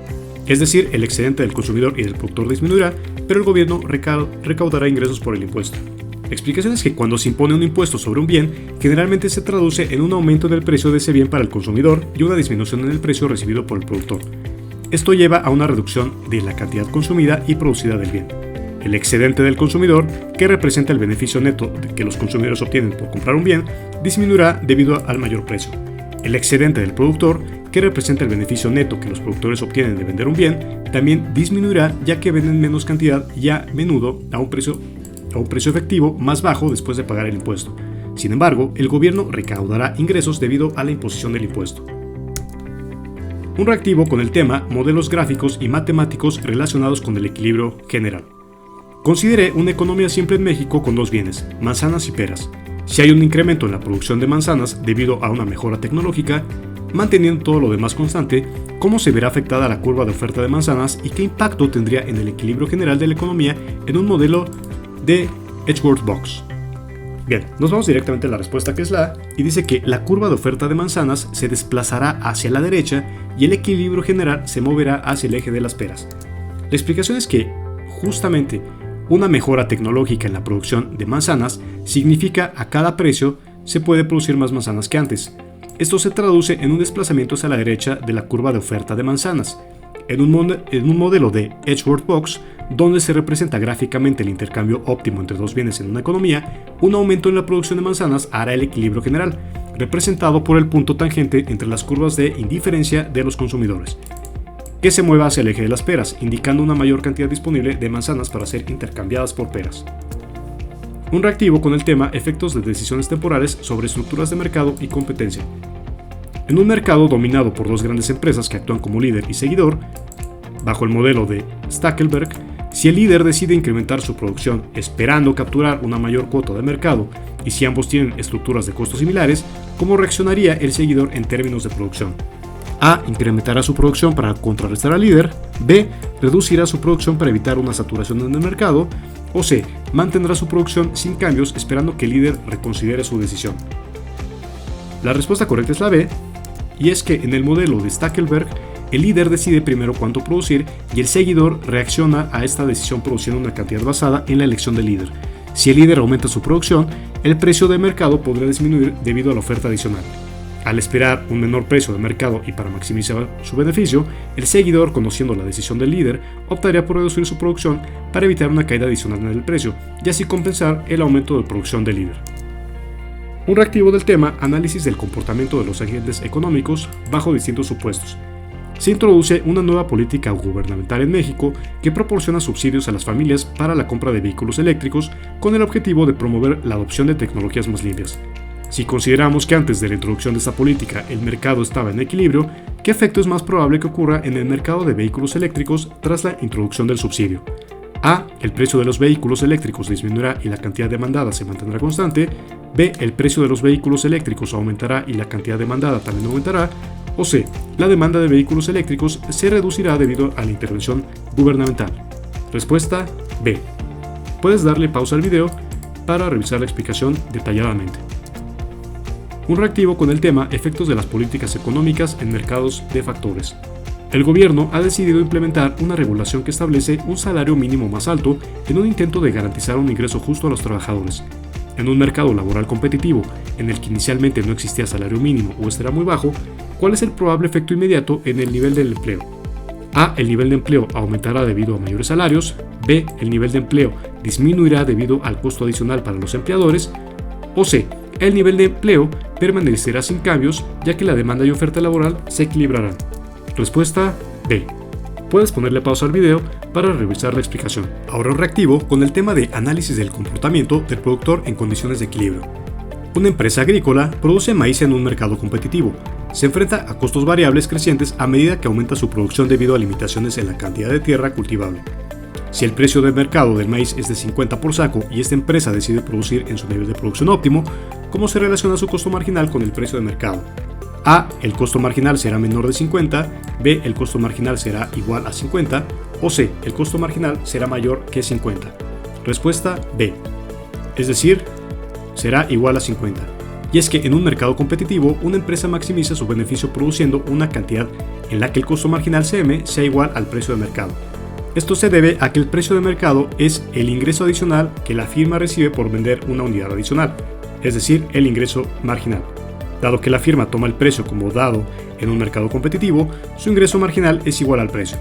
Es decir, el excedente del consumidor y del productor disminuirá, pero el gobierno recaudará ingresos por el impuesto. La explicación es que cuando se impone un impuesto sobre un bien, generalmente se traduce en un aumento del precio de ese bien para el consumidor y una disminución en el precio recibido por el productor. Esto lleva a una reducción de la cantidad consumida y producida del bien. El excedente del consumidor, que representa el beneficio neto que los consumidores obtienen por comprar un bien, disminuirá debido al mayor precio. El excedente del productor, que representa el beneficio neto que los productores obtienen de vender un bien, también disminuirá ya que venden menos cantidad y a menudo a un precio efectivo más bajo después de pagar el impuesto. Sin embargo, el gobierno recaudará ingresos debido a la imposición del impuesto. Un reactivo con el tema modelos gráficos y matemáticos relacionados con el equilibrio general. Considere una economía simple en México con dos bienes, manzanas y peras. Si hay un incremento en la producción de manzanas debido a una mejora tecnológica, manteniendo todo lo demás constante, ¿cómo se verá afectada la curva de oferta de manzanas y qué impacto tendría en el equilibrio general de la economía en un modelo de Edgeworth-Box? Bien, nos vamos directamente a la respuesta, que es la A, y dice que la curva de oferta de manzanas se desplazará hacia la derecha y el equilibrio general se moverá hacia el eje de las peras. La explicación es que, justamente, una mejora tecnológica en la producción de manzanas significa a cada precio se puede producir más manzanas que antes. Esto se traduce en un desplazamiento hacia la derecha de la curva de oferta de manzanas. En un modelo de Edgeworth-Box, donde se representa gráficamente el intercambio óptimo entre dos bienes en una economía, un aumento en la producción de manzanas hará el equilibrio general, representado por el punto tangente entre las curvas de indiferencia de los consumidores, que se mueva hacia el eje de las peras, indicando una mayor cantidad disponible de manzanas para ser intercambiadas por peras. Un reactivo con el tema efectos de decisiones temporales sobre estructuras de mercado y competencia. En un mercado dominado por dos grandes empresas que actúan como líder y seguidor, bajo el modelo de Stackelberg, si el líder decide incrementar su producción esperando capturar una mayor cuota de mercado y si ambos tienen estructuras de costos similares, ¿cómo reaccionaría el seguidor en términos de producción? A. Incrementará su producción para contrarrestar al líder. B. Reducirá su producción para evitar una saturación en el mercado. O C. Mantendrá su producción sin cambios esperando que el líder reconsidere su decisión. La respuesta correcta es la B, y es que en el modelo de Stackelberg, el líder decide primero cuánto producir y el seguidor reacciona a esta decisión produciendo una cantidad basada en la elección del líder. Si el líder aumenta su producción, el precio de mercado podría disminuir debido a la oferta adicional. Al esperar un menor precio de mercado y para maximizar su beneficio, el seguidor, conociendo la decisión del líder, optaría por reducir su producción para evitar una caída adicional en el precio y así compensar el aumento de producción del líder. Un reactivo del tema análisis del comportamiento de los agentes económicos bajo distintos supuestos. Se introduce una nueva política gubernamental en México que proporciona subsidios a las familias para la compra de vehículos eléctricos con el objetivo de promover la adopción de tecnologías más limpias. Si consideramos que antes de la introducción de esta política el mercado estaba en equilibrio, ¿qué efecto es más probable que ocurra en el mercado de vehículos eléctricos tras la introducción del subsidio? A. El precio de los vehículos eléctricos disminuirá y la cantidad demandada se mantendrá constante. B. El precio de los vehículos eléctricos aumentará y la cantidad demandada también aumentará. O C. La demanda de vehículos eléctricos se reducirá debido a la intervención gubernamental. Respuesta B. Puedes darle pausa al video para revisar la explicación detalladamente. Un reactivo con el tema efectos de las políticas económicas en mercados de factores. El gobierno ha decidido implementar una regulación que establece un salario mínimo más alto en un intento de garantizar un ingreso justo a los trabajadores. En un mercado laboral competitivo, en el que inicialmente no existía salario mínimo o este era muy bajo, ¿cuál es el probable efecto inmediato en el nivel del empleo? A. El nivel de empleo aumentará debido a mayores salarios. B. El nivel de empleo disminuirá debido al costo adicional para los empleadores. O C. El nivel de empleo permanecerá sin cambios, ya que la demanda y oferta laboral se equilibrarán. Respuesta B. Puedes ponerle pausa al video para revisar la explicación. Ahora un reactivo con el tema de análisis del comportamiento del productor en condiciones de equilibrio. Una empresa agrícola produce maíz en un mercado competitivo. Se enfrenta a costos variables crecientes a medida que aumenta su producción debido a limitaciones en la cantidad de tierra cultivable. Si el precio de mercado del maíz es de 50 por saco y esta empresa decide producir en su nivel de producción óptimo, ¿cómo se relaciona su costo marginal con el precio de mercado? A. El costo marginal será menor de 50, B. El costo marginal será igual a 50, o C. El costo marginal será mayor que 50. Respuesta B. Es decir, será igual a 50. Y es que en un mercado competitivo, una empresa maximiza su beneficio produciendo una cantidad en la que el costo marginal CM sea igual al precio de mercado. Esto se debe a que el precio de mercado es el ingreso adicional que la firma recibe por vender una unidad adicional, es decir, el ingreso marginal. Dado que la firma toma el precio como dado en un mercado competitivo, su ingreso marginal es igual al precio.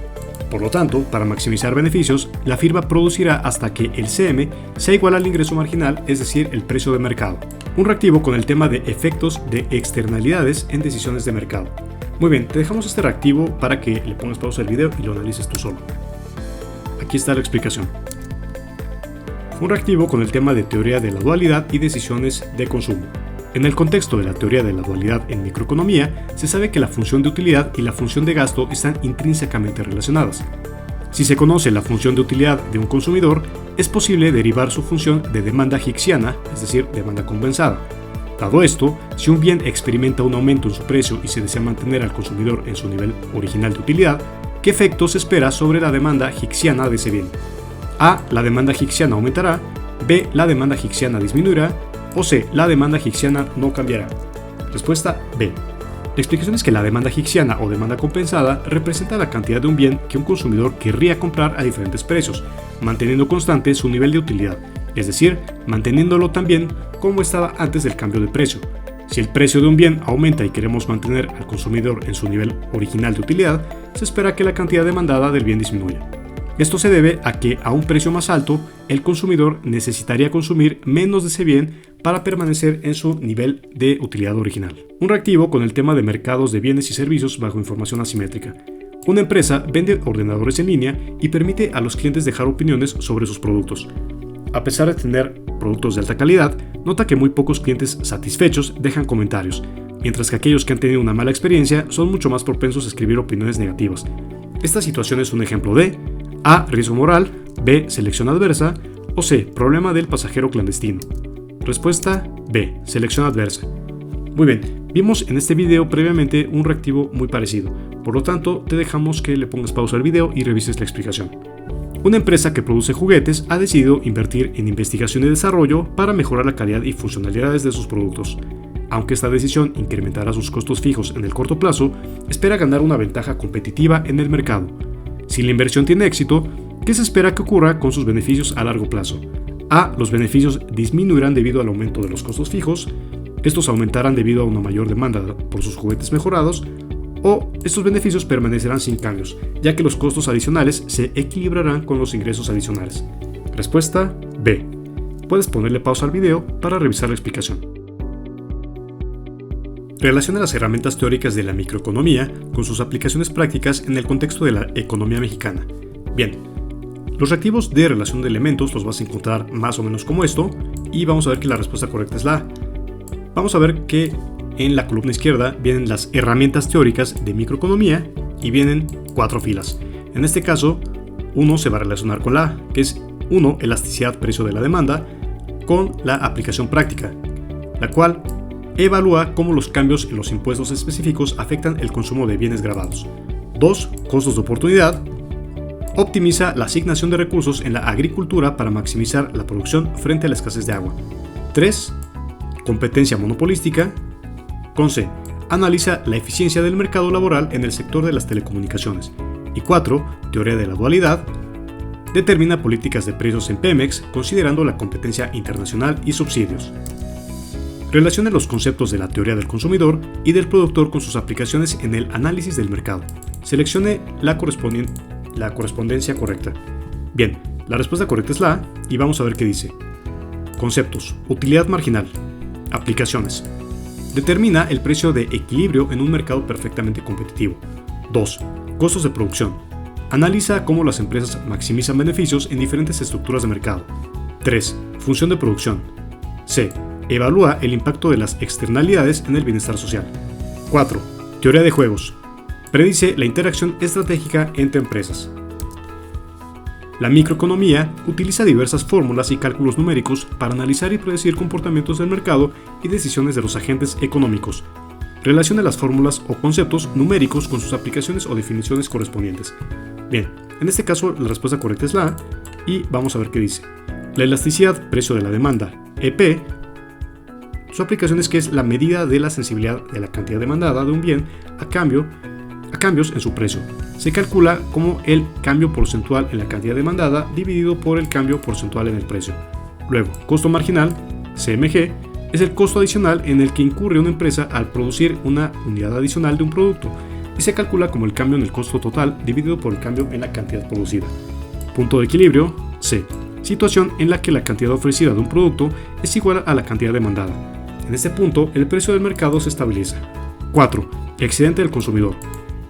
Por lo tanto, para maximizar beneficios, la firma producirá hasta que el CM sea igual al ingreso marginal, es decir, el precio de mercado. Un reactivo con el tema de efectos de externalidades en decisiones de mercado. Muy bien, te dejamos este reactivo para que le pongas pausa al video y lo analices tú solo. Aquí está la explicación. Un reactivo con el tema de teoría de la dualidad y decisiones de consumo. En el contexto de la teoría de la dualidad en microeconomía, se sabe que la función de utilidad y la función de gasto están intrínsecamente relacionadas. Si se conoce la función de utilidad de un consumidor, es posible derivar su función de demanda hicksiana, es decir, demanda compensada. Dado esto, si un bien experimenta un aumento en su precio y se desea mantener al consumidor en su nivel original de utilidad, ¿qué efecto se espera sobre la demanda hicksiana de ese bien? A. La demanda hicksiana aumentará. B. La demanda hicksiana disminuirá. O C. La demanda hicksiana no cambiará. Respuesta B. La explicación es que la demanda hicksiana o demanda compensada representa la cantidad de un bien que un consumidor querría comprar a diferentes precios, manteniendo constante su nivel de utilidad, es decir, manteniéndolo tan bien como estaba antes del cambio de precio. Si el precio de un bien aumenta y queremos mantener al consumidor en su nivel original de utilidad, se espera que la cantidad demandada del bien disminuya. Esto se debe a que a un precio más alto, el consumidor necesitaría consumir menos de ese bien para permanecer en su nivel de utilidad original. Un reactivo con el tema de mercados de bienes y servicios bajo información asimétrica. Una empresa vende ordenadores en línea y permite a los clientes dejar opiniones sobre sus productos. A pesar de tener productos de alta calidad, nota que muy pocos clientes satisfechos dejan comentarios, mientras que aquellos que han tenido una mala experiencia son mucho más propensos a escribir opiniones negativas. Esta situación es un ejemplo de A. Riesgo moral, B. Selección adversa, o C. Problema del pasajero clandestino. Respuesta B. Selección adversa. Muy bien, vimos en este video previamente un reactivo muy parecido, por lo tanto te dejamos que le pongas pausa al video y revises la explicación. Una empresa que produce juguetes ha decidido invertir en investigación y desarrollo para mejorar la calidad y funcionalidades de sus productos. Aunque esta decisión incrementará sus costos fijos en el corto plazo, espera ganar una ventaja competitiva en el mercado. Si la inversión tiene éxito, ¿qué se espera que ocurra con sus beneficios a largo plazo? A. Los beneficios disminuirán debido al aumento de los costos fijos. Estos aumentarán debido a una mayor demanda por sus juguetes mejorados. O estos beneficios permanecerán sin cambios, ya que los costos adicionales se equilibrarán con los ingresos adicionales. Respuesta B. Puedes ponerle pausa al video para revisar la explicación. Relaciona las herramientas teóricas de la microeconomía con sus aplicaciones prácticas en el contexto de la economía mexicana. Bien, los reactivos de relación de elementos los vas a encontrar más o menos como esto, y vamos a ver que la respuesta correcta es la A. Vamos a ver que en la columna izquierda vienen las herramientas teóricas de microeconomía y vienen 4 filas. En este caso, 1 se va a relacionar con la A, que es 1, elasticidad precio de la demanda, con la aplicación práctica, la cual evalúa cómo los cambios en los impuestos específicos afectan el consumo de bienes gravados. 2. Costos de oportunidad. Optimiza la asignación de recursos en la agricultura para maximizar la producción frente a la escasez de agua. 3. Competencia monopolística. Con C. Analiza la eficiencia del mercado laboral en el sector de las telecomunicaciones. Y 4. Teoría de la dualidad. Determina políticas de precios en Pemex considerando la competencia internacional y subsidios. Relaciona los conceptos de la teoría del consumidor y del productor con sus aplicaciones en el análisis del mercado. Seleccione la correspondencia correcta. Bien, la respuesta correcta es la A y vamos a ver qué dice. Conceptos. Utilidad marginal. Aplicaciones. Determina el precio de equilibrio en un mercado perfectamente competitivo. 2. Costos de producción. Analiza cómo las empresas maximizan beneficios en diferentes estructuras de mercado. 3. Función de producción. C. Evalúa el impacto de las externalidades en el bienestar social. 4. Teoría de juegos. Predice la interacción estratégica entre empresas. La microeconomía utiliza diversas fórmulas y cálculos numéricos para analizar y predecir comportamientos del mercado y decisiones de los agentes económicos. Relacione las fórmulas o conceptos numéricos con sus aplicaciones o definiciones correspondientes. Bien, en este caso la respuesta correcta es la A y vamos a ver qué dice. La elasticidad, precio de la demanda, EP, su aplicación es que es la medida de la sensibilidad de la cantidad demandada de un bien a cambios en su precio. Se calcula como el cambio porcentual en la cantidad demandada dividido por el cambio porcentual en el precio. Luego, costo marginal, CMG, es el costo adicional en el que incurre una empresa al producir una unidad adicional de un producto y se calcula como el cambio en el costo total dividido por el cambio en la cantidad producida. Punto de equilibrio, C. Situación en la que la cantidad ofrecida de un producto es igual a la cantidad demandada. En este punto, el precio del mercado se estabiliza. 4. Excedente del consumidor.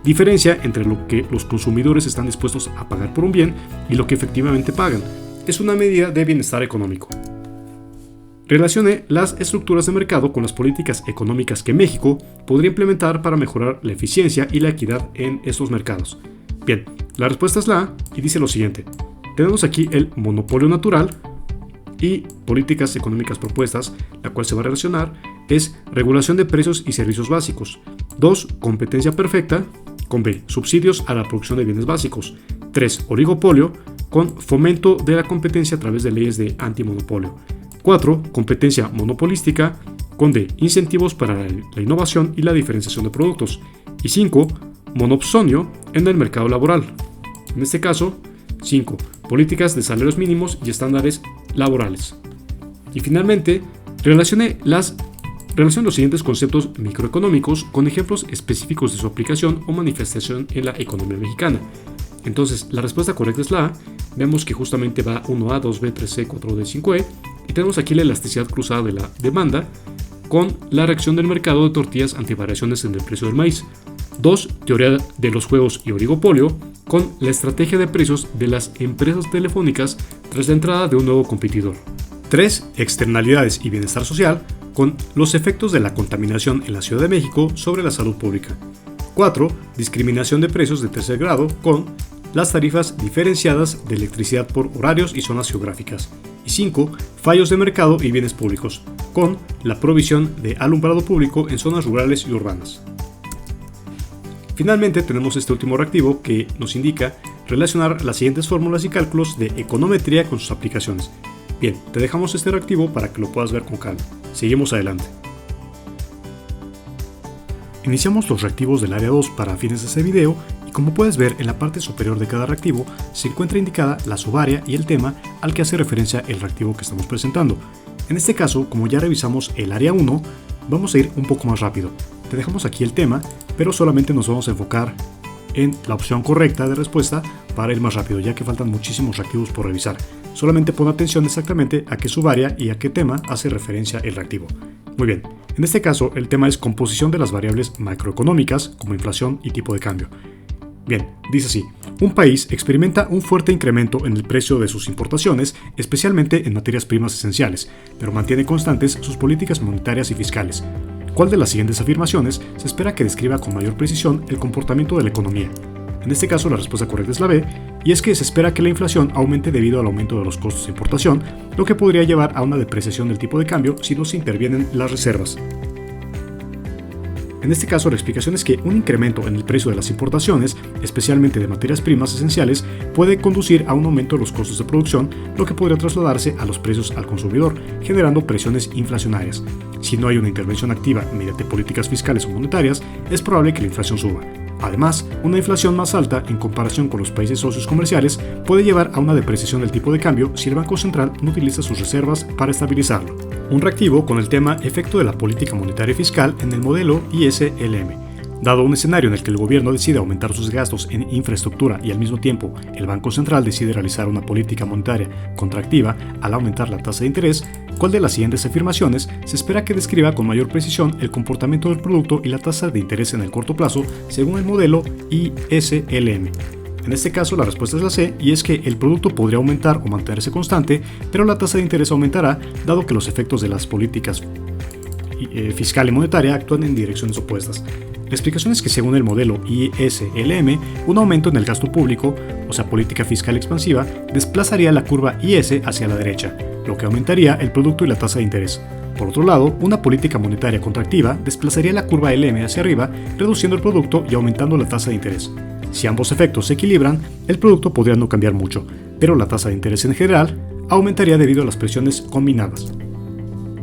Diferencia entre lo que los consumidores están dispuestos a pagar por un bien y lo que efectivamente pagan. Es una medida de bienestar económico. Relacione las estructuras de mercado con las políticas económicas que México podría implementar para mejorar la eficiencia y la equidad en estos mercados. Bien, la respuesta es la A y dice lo siguiente. Tenemos aquí el monopolio natural y políticas económicas propuestas, la cual se va a relacionar es regulación de precios y servicios básicos. 2. Competencia perfecta. Con B. Subsidios a la producción de bienes básicos. 3. Oligopolio, con fomento de la competencia a través de leyes de antimonopolio. 4. Competencia monopolística, con D. Incentivos para la innovación y la diferenciación de productos. Y 5. Monopsonio en el mercado laboral. En este caso, 5. Políticas de salarios mínimos y estándares laborales. Y finalmente, relacione los siguientes conceptos microeconómicos con ejemplos específicos de su aplicación o manifestación en la economía mexicana. Entonces, la respuesta correcta es la A. Vemos que justamente va 1A, 2B, 3C, 4D, 5E. Y tenemos aquí la elasticidad cruzada de la demanda con la reacción del mercado de tortillas ante variaciones en el precio del maíz. 2. Teoría de los juegos y oligopolio con la estrategia de precios de las empresas telefónicas tras la entrada de un nuevo competidor. 3. Externalidades y bienestar social con los efectos de la contaminación en la Ciudad de México sobre la salud pública. 4. Discriminación de precios de tercer grado con las tarifas diferenciadas de electricidad por horarios y zonas geográficas. Y 5. Fallos de mercado y bienes públicos con la provisión de alumbrado público en zonas rurales y urbanas. Finalmente tenemos este último reactivo que nos indica relacionar las siguientes fórmulas y cálculos de econometría con sus aplicaciones. Bien, te dejamos este reactivo para que lo puedas ver con calma. Seguimos adelante. Iniciamos los reactivos del área 2 para fines de este video y como puedes ver en la parte superior de cada reactivo se encuentra indicada la subárea y el tema al que hace referencia el reactivo que estamos presentando. En este caso, como ya revisamos el área 1, vamos a ir un poco más rápido. Te dejamos aquí el tema, pero solamente nos vamos a enfocar en la opción correcta de respuesta para ir más rápido, ya que faltan muchísimos reactivos por revisar. Solamente pon atención exactamente a qué subárea y a qué tema hace referencia el reactivo. Muy bien, en este caso el tema es composición de las variables macroeconómicas como inflación y tipo de cambio. Bien, dice así, un país experimenta un fuerte incremento en el precio de sus importaciones, especialmente en materias primas esenciales, pero mantiene constantes sus políticas monetarias y fiscales. ¿Cuál de las siguientes afirmaciones se espera que describa con mayor precisión el comportamiento de la economía? En este caso la respuesta correcta es la B, y es que se espera que la inflación aumente debido al aumento de los costos de importación, lo que podría llevar a una depreciación del tipo de cambio si no se intervienen las reservas. En este caso la explicación es que un incremento en el precio de las importaciones, especialmente de materias primas esenciales, puede conducir a un aumento de los costos de producción, lo que podría trasladarse a los precios al consumidor, generando presiones inflacionarias. Si no hay una intervención activa mediante políticas fiscales o monetarias, es probable que la inflación suba. Además, una inflación más alta en comparación con los países socios comerciales puede llevar a una depreciación del tipo de cambio si el Banco Central no utiliza sus reservas para estabilizarlo. Un reactivo con el tema efecto de la política monetaria y fiscal en el modelo ISLM. Dado un escenario en el que el gobierno decide aumentar sus gastos en infraestructura y al mismo tiempo el Banco Central decide realizar una política monetaria contractiva al aumentar la tasa de interés, ¿cuál de las siguientes afirmaciones se espera que describa con mayor precisión el comportamiento del producto y la tasa de interés en el corto plazo según el modelo ISLM? En este caso la respuesta es la C, y es que el producto podría aumentar o mantenerse constante, pero la tasa de interés aumentará dado que los efectos de las políticas fiscal y monetaria actúan en direcciones opuestas. La explicación es que según el modelo ISLM, un aumento en el gasto público, o sea política fiscal expansiva, desplazaría la curva IS hacia la derecha, lo que aumentaría el producto y la tasa de interés. Por otro lado, una política monetaria contractiva desplazaría la curva LM hacia arriba, reduciendo el producto y aumentando la tasa de interés. Si ambos efectos se equilibran, el producto podría no cambiar mucho, pero la tasa de interés en general aumentaría debido a las presiones combinadas.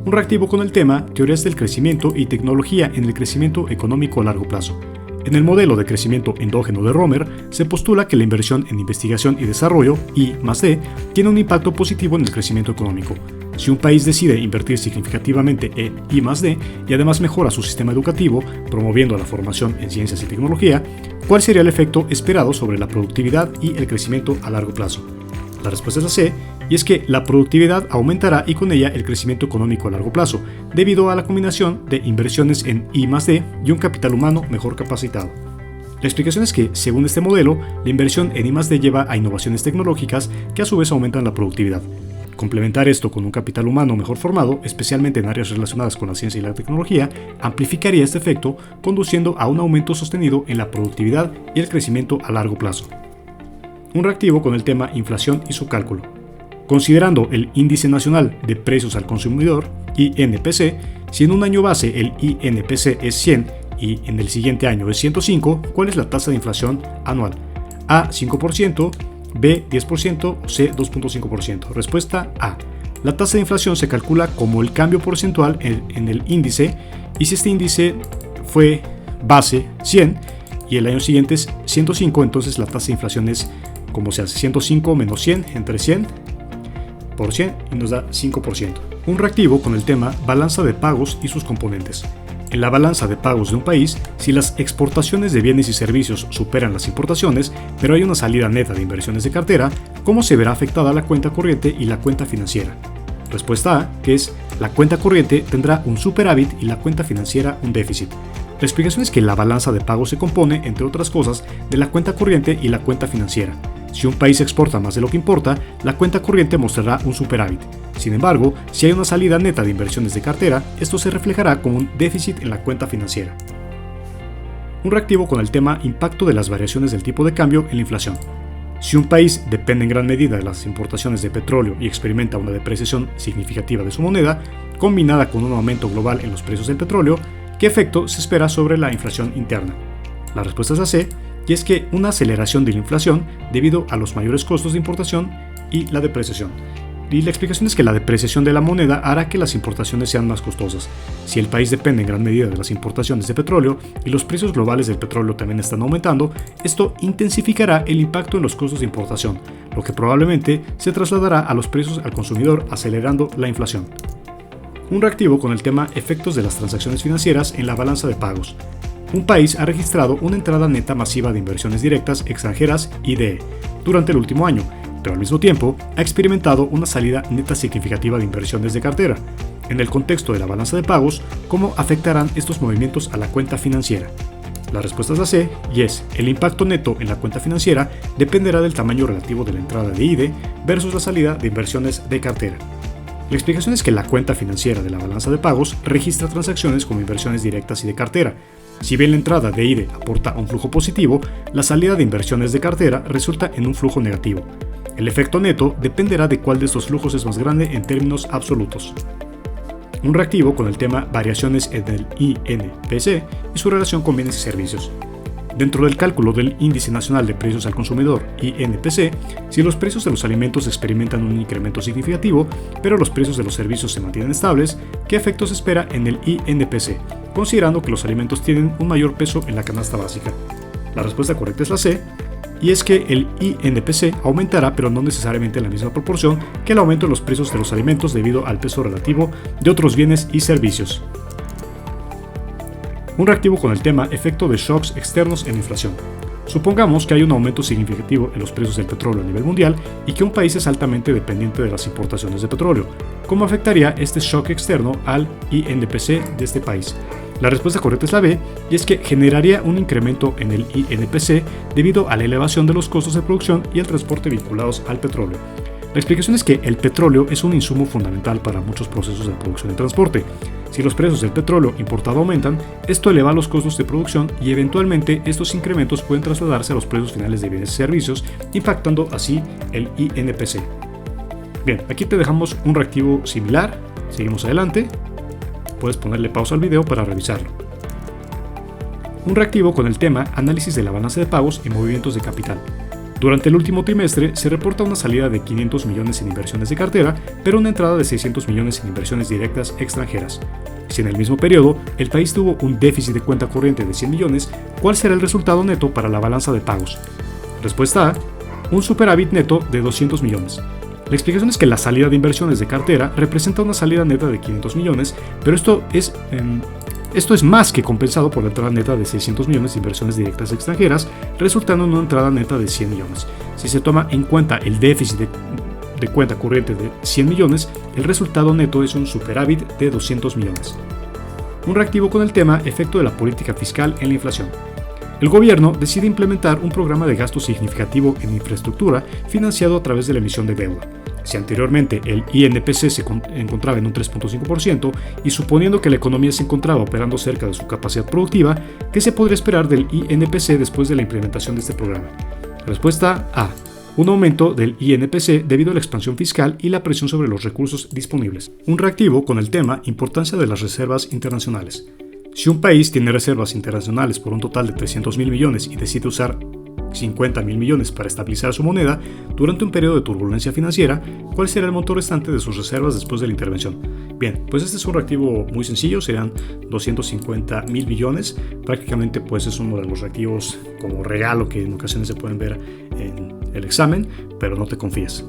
Un reactivo con el tema Teorías del crecimiento y tecnología en el crecimiento económico a largo plazo. En el modelo de crecimiento endógeno de Romer, se postula que la inversión en investigación y desarrollo, I+D, tiene un impacto positivo en el crecimiento económico. Si un país decide invertir significativamente en I+D y además mejora su sistema educativo, promoviendo la formación en ciencias y tecnología, ¿cuál sería el efecto esperado sobre la productividad y el crecimiento a largo plazo? La respuesta es la C, y es que la productividad aumentará y con ella el crecimiento económico a largo plazo, debido a la combinación de inversiones en I+D y un capital humano mejor capacitado. La explicación es que, según este modelo, la inversión en I+D lleva a innovaciones tecnológicas que a su vez aumentan la productividad. Complementar esto con un capital humano mejor formado, especialmente en áreas relacionadas con la ciencia y la tecnología, amplificaría este efecto, conduciendo a un aumento sostenido en la productividad y el crecimiento a largo plazo. Un reactivo con el tema inflación y su cálculo. Considerando el Índice Nacional de Precios al Consumidor, INPC, si en un año base el INPC es 100 y en el siguiente año es 105, ¿cuál es la tasa de inflación anual? A, 5%, B, 10% o C, 2.5%. Respuesta A. La tasa de inflación se calcula como el cambio porcentual en el índice, y si este índice fue base 100 y el año siguiente es 105, entonces la tasa de inflación es, como se hace, 105 menos 100 entre 100 por 100 y nos da 5%. Un reactivo con el tema balanza de pagos y sus componentes. En la balanza de pagos de un país, si las exportaciones de bienes y servicios superan las importaciones, pero hay una salida neta de inversiones de cartera, ¿cómo se verá afectada la cuenta corriente y la cuenta financiera? Respuesta A, que es la cuenta corriente tendrá un superávit y la cuenta financiera un déficit. La explicación es que la balanza de pagos se compone, entre otras cosas, de la cuenta corriente y la cuenta financiera. Si un país exporta más de lo que importa, la cuenta corriente mostrará un superávit. Sin embargo, si hay una salida neta de inversiones de cartera, esto se reflejará como un déficit en la cuenta financiera. Un reactivo con el tema impacto de las variaciones del tipo de cambio en la inflación. Si un país depende en gran medida de las importaciones de petróleo y experimenta una depreciación significativa de su moneda, combinada con un aumento global en los precios del petróleo, ¿qué efecto se espera sobre la inflación interna? La respuesta es la C, y es que una aceleración de la inflación debido a los mayores costos de importación y la depreciación. Y la explicación es que la depreciación de la moneda hará que las importaciones sean más costosas. Si el país depende en gran medida de las importaciones de petróleo y los precios globales del petróleo también están aumentando, esto intensificará el impacto en los costos de importación, lo que probablemente se trasladará a los precios al consumidor, acelerando la inflación. Un reactivo con el tema efectos de las transacciones financieras en la balanza de pagos. Un país ha registrado una entrada neta masiva de inversiones directas extranjeras IDE durante el último año, pero al mismo tiempo ha experimentado una salida neta significativa de inversiones de cartera. En el contexto de la balanza de pagos, ¿cómo afectarán estos movimientos a la cuenta financiera? La respuesta es la C, y es: el impacto neto en la cuenta financiera dependerá del tamaño relativo de la entrada de IDE versus la salida de inversiones de cartera. La explicación es que la cuenta financiera de la balanza de pagos registra transacciones como inversiones directas y de cartera. Si bien la entrada de IDE aporta un flujo positivo, la salida de inversiones de cartera resulta en un flujo negativo. El efecto neto dependerá de cuál de estos flujos es más grande en términos absolutos. Un reactivo con el tema variaciones en el INPC y su relación con bienes y servicios. Dentro del cálculo del Índice Nacional de Precios al Consumidor, INPC, si los precios de los alimentos experimentan un incremento significativo, pero los precios de los servicios se mantienen estables, ¿qué efecto se espera en el INPC, considerando que los alimentos tienen un mayor peso en la canasta básica? La respuesta correcta es la C, y es que el INPC aumentará, pero no necesariamente en la misma proporción que el aumento de los precios de los alimentos debido al peso relativo de otros bienes y servicios. Un reactivo con el tema efecto de shocks externos en inflación. Supongamos que hay un aumento significativo en los precios del petróleo a nivel mundial y que un país es altamente dependiente de las importaciones de petróleo. ¿Cómo afectaría este shock externo al INPC de este país? La respuesta correcta es la B, y es que generaría un incremento en el INPC debido a la elevación de los costos de producción y el transporte vinculados al petróleo. La explicación es que el petróleo es un insumo fundamental para muchos procesos de producción y transporte. Si los precios del petróleo importado aumentan, esto eleva los costos de producción y eventualmente estos incrementos pueden trasladarse a los precios finales de bienes y servicios, impactando así el INPC. Bien, aquí te dejamos un reactivo similar, seguimos adelante, puedes ponerle pausa al video para revisarlo. Un reactivo con el tema análisis de la balanza de pagos y movimientos de capital. Durante el último trimestre se reporta una salida de 500 millones en inversiones de cartera, pero una entrada de 600 millones en inversiones directas extranjeras. Si en el mismo periodo el país tuvo un déficit de cuenta corriente de 100 millones, ¿cuál será el resultado neto para la balanza de pagos? Respuesta A, un superávit neto de 200 millones. La explicación es que la salida de inversiones de cartera representa una salida neta de 500 millones, pero esto es más que compensado por la entrada neta de 600 millones de inversiones directas extranjeras, resultando en una entrada neta de 100 millones. Si se toma en cuenta el déficit de cuenta corriente de 100 millones, el resultado neto es un superávit de 200 millones. Un reactivo con el tema efecto de la política fiscal en la inflación. El gobierno decide implementar un programa de gasto significativo en infraestructura financiado a través de la emisión de deuda. Si anteriormente el INPC se encontraba en un 3.5% y suponiendo que la economía se encontraba operando cerca de su capacidad productiva, ¿qué se podría esperar del INPC después de la implementación de este programa? Respuesta A. Un aumento del INPC debido a la expansión fiscal y la presión sobre los recursos disponibles. Un reactivo con el tema importancia de las reservas internacionales. Si un país tiene reservas internacionales por un total de 300.000 millones y decide usar 50.000 millones para estabilizar su moneda durante un periodo de turbulencia financiera, ¿cuál será el monto restante de sus reservas después de la intervención? Bien, pues este es un reactivo muy sencillo, serán 250.000 millones, prácticamente pues es uno de los reactivos como regalo que en ocasiones se pueden ver en el examen, pero no te confíes.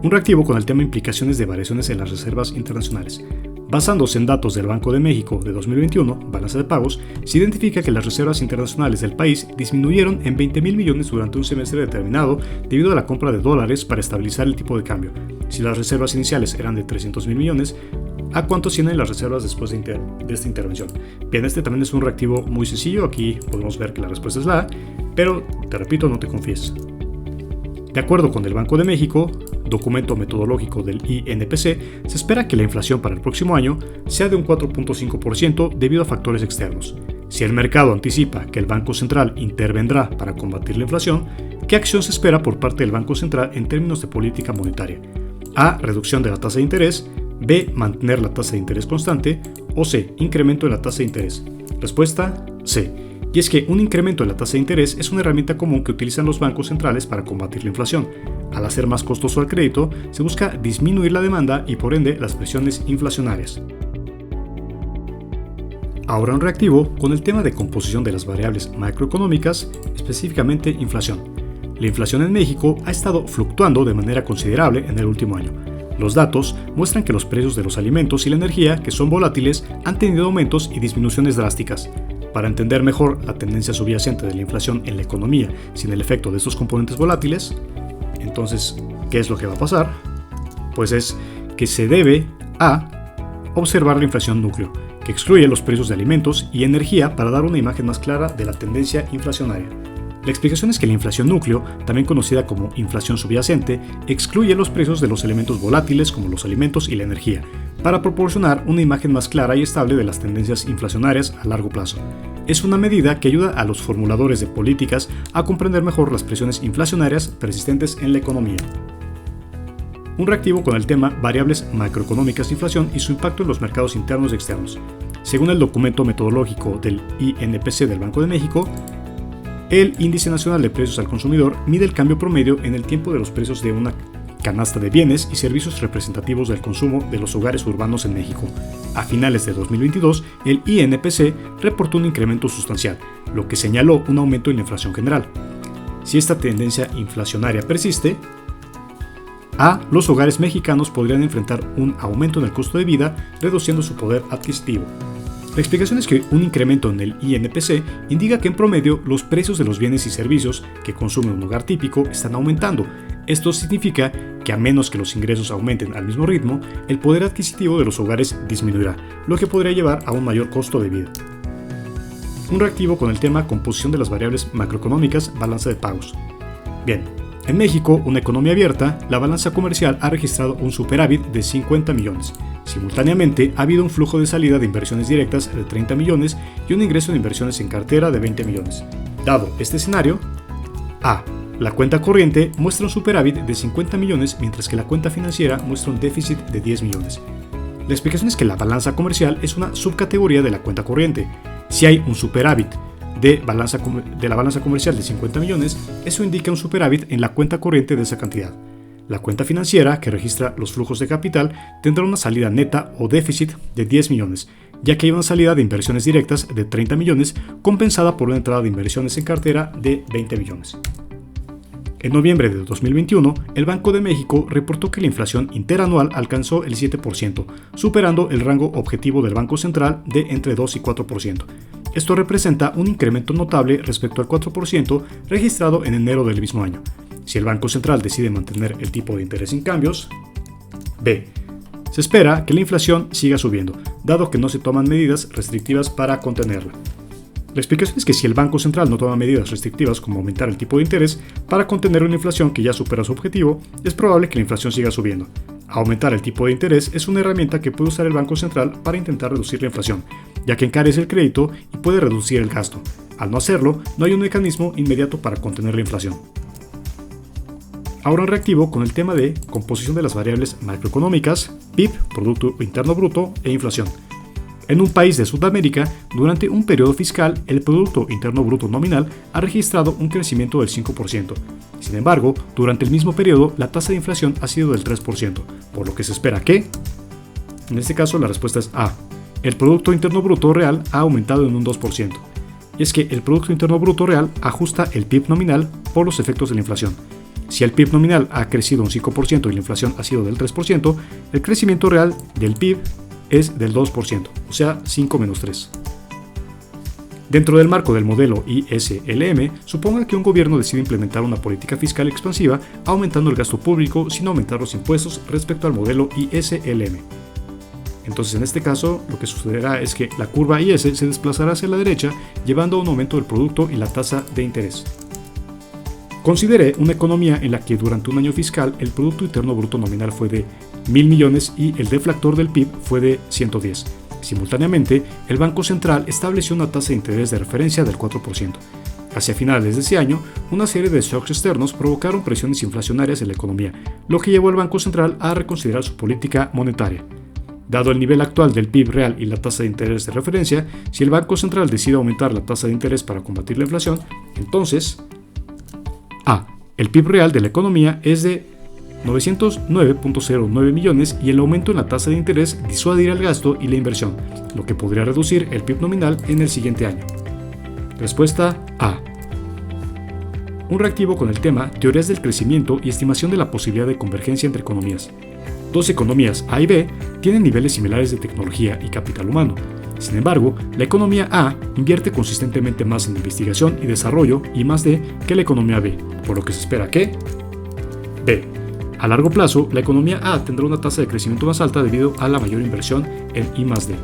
Un reactivo con el tema implicaciones de variaciones en las reservas internacionales. Basándose en datos del Banco de México de 2021, balanza de pagos, se identifica que las reservas internacionales del país disminuyeron en 20.000 millones durante un semestre determinado debido a la compra de dólares para estabilizar el tipo de cambio. Si las reservas iniciales eran de 300.000 millones, ¿a cuánto ascienden las reservas después de esta intervención? Bien, este también es un reactivo muy sencillo, aquí podemos ver que la respuesta es la A, pero te repito, no te confíes. De acuerdo con el Banco de México, documento metodológico del INPC, se espera que la inflación para el próximo año sea de un 4.5% debido a factores externos. Si el mercado anticipa que el Banco Central intervendrá para combatir la inflación, ¿qué acción se espera por parte del Banco Central en términos de política monetaria? A. Reducción de la tasa de interés. B. Mantener la tasa de interés constante. O C. Incremento de la tasa de interés. Respuesta C. Y es que un incremento en la tasa de interés es una herramienta común que utilizan los bancos centrales para combatir la inflación. Al hacer más costoso el crédito, se busca disminuir la demanda y por ende las presiones inflacionarias. Ahora un reactivo con el tema de composición de las variables macroeconómicas, específicamente inflación. La inflación en México ha estado fluctuando de manera considerable en el último año. Los datos muestran que los precios de los alimentos y la energía, que son volátiles, han tenido aumentos y disminuciones drásticas. Para entender mejor la tendencia subyacente de la inflación en la economía sin el efecto de estos componentes volátiles, entonces, ¿qué es lo que va a pasar? Pues es que se debe a observar la inflación núcleo, que excluye los precios de alimentos y energía para dar una imagen más clara de la tendencia inflacionaria. La explicación es que la inflación núcleo, también conocida como inflación subyacente, excluye los precios de los elementos volátiles como los alimentos y la energía, para proporcionar una imagen más clara y estable de las tendencias inflacionarias a largo plazo. Es una medida que ayuda a los formuladores de políticas a comprender mejor las presiones inflacionarias persistentes en la economía. Un reactivo con el tema variables macroeconómicas de inflación y su impacto en los mercados internos y externos. Según el documento metodológico del INPC del Banco de México, el Índice Nacional de Precios al Consumidor mide el cambio promedio en el tiempo de los precios de una canasta de bienes y servicios representativos del consumo de los hogares urbanos en México. A finales de 2022, el INPC reportó un incremento sustancial, lo que señaló un aumento en la inflación general. Si esta tendencia inflacionaria persiste, A. Los hogares mexicanos podrían enfrentar un aumento en el costo de vida, reduciendo su poder adquisitivo. La explicación es que un incremento en el INPC indica que en promedio los precios de los bienes y servicios que consume un hogar típico están aumentando. Esto significa que a menos que los ingresos aumenten al mismo ritmo, el poder adquisitivo de los hogares disminuirá, lo que podría llevar a un mayor costo de vida. Un reactivo con el tema composición de las variables macroeconómicas, balanza de pagos. Bien, en México, una economía abierta, la balanza comercial ha registrado un superávit de 50 millones. Simultáneamente, ha habido un flujo de salida de inversiones directas de 30 millones y un ingreso de inversiones en cartera de 20 millones. Dado este escenario, A. La cuenta corriente muestra un superávit de 50 millones, mientras que la cuenta financiera muestra un déficit de 10 millones. La explicación es que la balanza comercial es una subcategoría de la cuenta corriente. Si hay un superávit de la balanza comercial de 50 millones, eso indica un superávit en la cuenta corriente de esa cantidad. La cuenta financiera, que registra los flujos de capital, tendrá una salida neta o déficit de 10 millones, ya que hay una salida de inversiones directas de 30 millones compensada por una entrada de inversiones en cartera de 20 millones. En noviembre de 2021, el Banco de México reportó que la inflación interanual alcanzó el 7%, superando el rango objetivo del Banco Central de entre 2 y 4%. Esto representa un incremento notable respecto al 4% registrado en enero del mismo año. Si el Banco Central decide mantener el tipo de interés sin cambios, B. Se espera que la inflación siga subiendo, dado que no se toman medidas restrictivas para contenerla. La explicación es que si el Banco Central no toma medidas restrictivas como aumentar el tipo de interés para contener una inflación que ya supera su objetivo, es probable que la inflación siga subiendo. Aumentar el tipo de interés es una herramienta que puede usar el Banco Central para intentar reducir la inflación, ya que encarece el crédito y puede reducir el gasto. Al no hacerlo, no hay un mecanismo inmediato para contener la inflación. Ahora un reactivo con el tema de composición de las variables macroeconómicas, PIB, Producto Interno Bruto e inflación. En un país de Sudamérica, durante un periodo fiscal, el Producto Interno Bruto nominal ha registrado un crecimiento del 5%. Sin embargo, durante el mismo periodo, la tasa de inflación ha sido del 3%, por lo que se espera que, en este caso la respuesta es A. El Producto Interno Bruto real ha aumentado en un 2%. Y es que el Producto Interno Bruto real ajusta el PIB nominal por los efectos de la inflación. Si el PIB nominal ha crecido un 5% y la inflación ha sido del 3%, el crecimiento real del PIB es del 2%, o sea, 5 menos 3. Dentro del marco del modelo ISLM, suponga que un gobierno decide implementar una política fiscal expansiva aumentando el gasto público sin aumentar los impuestos respecto al modelo ISLM. Entonces, en este caso, lo que sucederá es que la curva IS se desplazará hacia la derecha, llevando a un aumento del producto y la tasa de interés. Considere una economía en la que durante un año fiscal el Producto Interno Bruto nominal fue de 1.000 millones y el deflactor del PIB fue de 110. Simultáneamente, el Banco Central estableció una tasa de interés de referencia del 4%. Hacia finales de ese año, una serie de shocks externos provocaron presiones inflacionarias en la economía, lo que llevó al Banco Central a reconsiderar su política monetaria. Dado el nivel actual del PIB real y la tasa de interés de referencia, si el Banco Central decide aumentar la tasa de interés para combatir la inflación, entonces A. El PIB real de la economía es de 909.09 millones y el aumento en la tasa de interés disuadirá el gasto y la inversión, lo que podría reducir el PIB nominal en el siguiente año. Respuesta A. Un reactivo con el tema teorías del crecimiento y estimación de la posibilidad de convergencia entre economías. Dos economías A y B tienen niveles similares de tecnología y capital humano. Sin embargo, la economía A invierte consistentemente más en investigación y desarrollo y más D que la economía B, por lo que se espera que B. A largo plazo, la economía A tendrá una tasa de crecimiento más alta debido a la mayor inversión en I+D.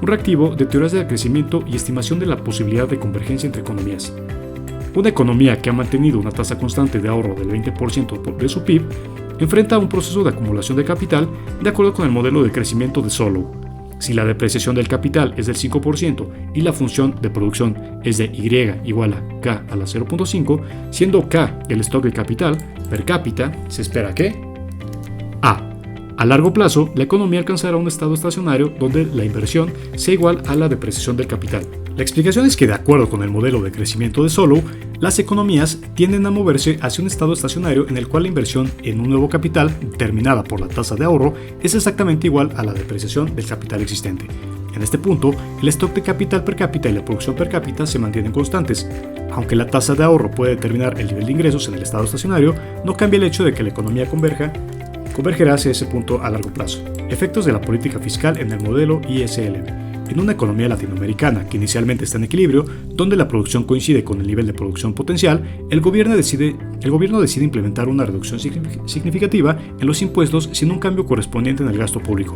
Un reactivo de teorías del crecimiento y estimación de la posibilidad de convergencia entre economías. Una economía que ha mantenido una tasa constante de ahorro del 20% de su PIB enfrenta un proceso de acumulación de capital de acuerdo con el modelo de crecimiento de Solow. Si la depreciación del capital es del 5% y la función de producción es de Y igual a K a la 0.5, siendo K el stock de capital per cápita, se espera que A largo plazo, la economía alcanzará un estado estacionario donde la inversión sea igual a la depreciación del capital. La explicación es que, de acuerdo con el modelo de crecimiento de Solow, las economías tienden a moverse hacia un estado estacionario en el cual la inversión en un nuevo capital, determinada por la tasa de ahorro, es exactamente igual a la depreciación del capital existente. En este punto, el stock de capital per cápita y la producción per cápita se mantienen constantes. Aunque la tasa de ahorro puede determinar el nivel de ingresos en el estado estacionario, no cambia el hecho de que la economía converja convergerá hacia ese punto a largo plazo. Efectos de la política fiscal en el modelo ISLM. En una economía latinoamericana que inicialmente está en equilibrio, donde la producción coincide con el nivel de producción potencial, el gobierno decide implementar una reducción significativa en los impuestos sin un cambio correspondiente en el gasto público.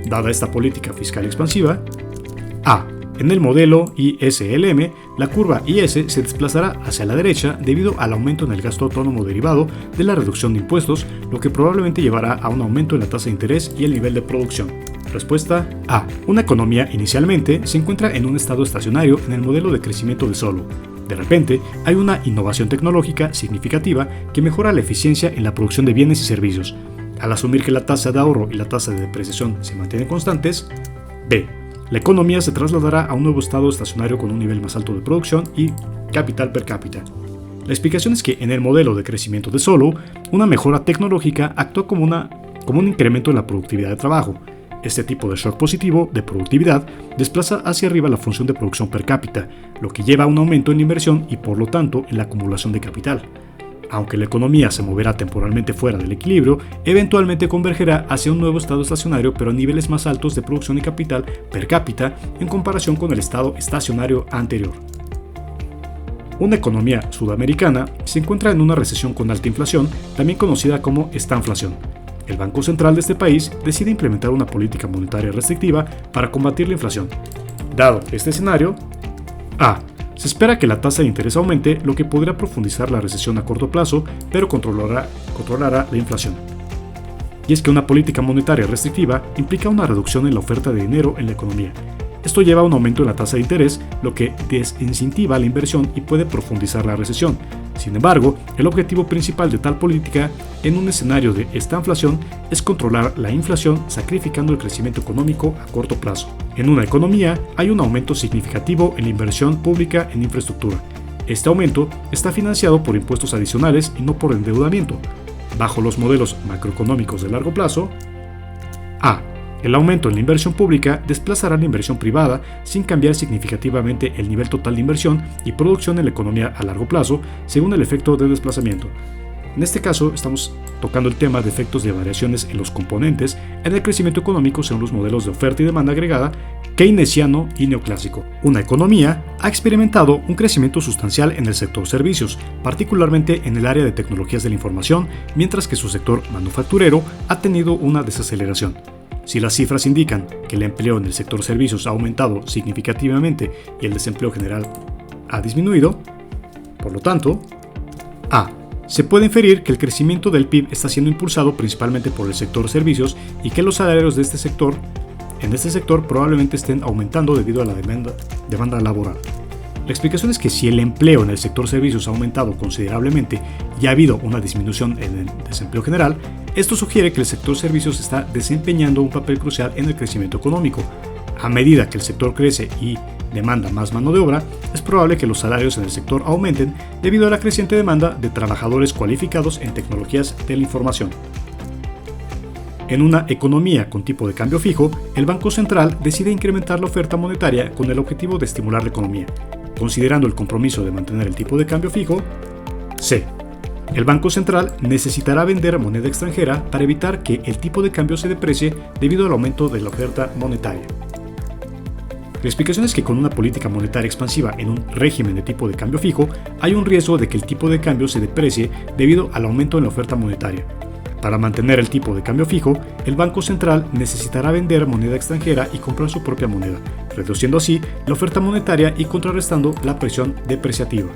Dada esta política fiscal expansiva, A. En el modelo ISLM, la curva IS se desplazará hacia la derecha debido al aumento en el gasto autónomo derivado de la reducción de impuestos, lo que probablemente llevará a un aumento en la tasa de interés y el nivel de producción. Respuesta A. Una economía inicialmente se encuentra en un estado estacionario en el modelo de crecimiento de Solow. De repente, hay una innovación tecnológica significativa que mejora la eficiencia en la producción de bienes y servicios. Al asumir que la tasa de ahorro y la tasa de depreciación se mantienen constantes. B. La economía se trasladará a un nuevo estado estacionario con un nivel más alto de producción y capital per cápita. La explicación es que en el modelo de crecimiento de Solow, una mejora tecnológica actúa como un incremento en la productividad de trabajo. Este tipo de shock positivo de productividad desplaza hacia arriba la función de producción per cápita, lo que lleva a un aumento en la inversión y por lo tanto en la acumulación de capital. Aunque la economía se moverá temporalmente fuera del equilibrio, eventualmente convergerá hacia un nuevo estado estacionario pero a niveles más altos de producción y capital per cápita en comparación con el estado estacionario anterior. Una economía sudamericana se encuentra en una recesión con alta inflación, también conocida como estanflación. El Banco Central de este país decide implementar una política monetaria restrictiva para combatir la inflación. Dado este escenario, A. Se espera que la tasa de interés aumente, lo que podría profundizar la recesión a corto plazo, pero controlará la inflación. Y es que una política monetaria restrictiva implica una reducción en la oferta de dinero en la economía. Esto lleva a un aumento en la tasa de interés, lo que desincentiva la inversión y puede profundizar la recesión. Sin embargo, el objetivo principal de tal política en un escenario de estanflación es controlar la inflación sacrificando el crecimiento económico a corto plazo. En una economía hay un aumento significativo en la inversión pública en infraestructura. Este aumento está financiado por impuestos adicionales y no por endeudamiento. Bajo los modelos macroeconómicos de largo plazo, A. El aumento en la inversión pública desplazará la inversión privada sin cambiar significativamente el nivel total de inversión y producción en la economía a largo plazo, según el efecto de desplazamiento. En este caso, estamos tocando el tema de efectos de variaciones en los componentes en el crecimiento económico según los modelos de oferta y demanda agregada keynesiano y neoclásico. Una economía ha experimentado un crecimiento sustancial en el sector servicios, particularmente en el área de tecnologías de la información, mientras que su sector manufacturero ha tenido una desaceleración. Si las cifras indican que el empleo en el sector servicios ha aumentado significativamente y el desempleo general ha disminuido, por lo tanto, A. Se puede inferir que el crecimiento del PIB está siendo impulsado principalmente por el sector servicios y que los salarios en este sector probablemente estén aumentando debido a la demanda laboral. La explicación es que si el empleo en el sector servicios ha aumentado considerablemente y ha habido una disminución en el desempleo general, esto sugiere que el sector servicios está desempeñando un papel crucial en el crecimiento económico. A medida que el sector crece y demanda más mano de obra, es probable que los salarios en el sector aumenten debido a la creciente demanda de trabajadores cualificados en tecnologías de la información. En una economía con tipo de cambio fijo, el Banco Central decide incrementar la oferta monetaria con el objetivo de estimular la economía. Considerando el compromiso de mantener el tipo de cambio fijo, C. El Banco Central necesitará vender moneda extranjera para evitar que el tipo de cambio se deprecie debido al aumento de la oferta monetaria. La explicación es que con una política monetaria expansiva en un régimen de tipo de cambio fijo, hay un riesgo de que el tipo de cambio se deprecie debido al aumento en la oferta monetaria. Para mantener el tipo de cambio fijo, el Banco Central necesitará vender moneda extranjera y comprar su propia moneda, reduciendo así la oferta monetaria y contrarrestando la presión depreciativa.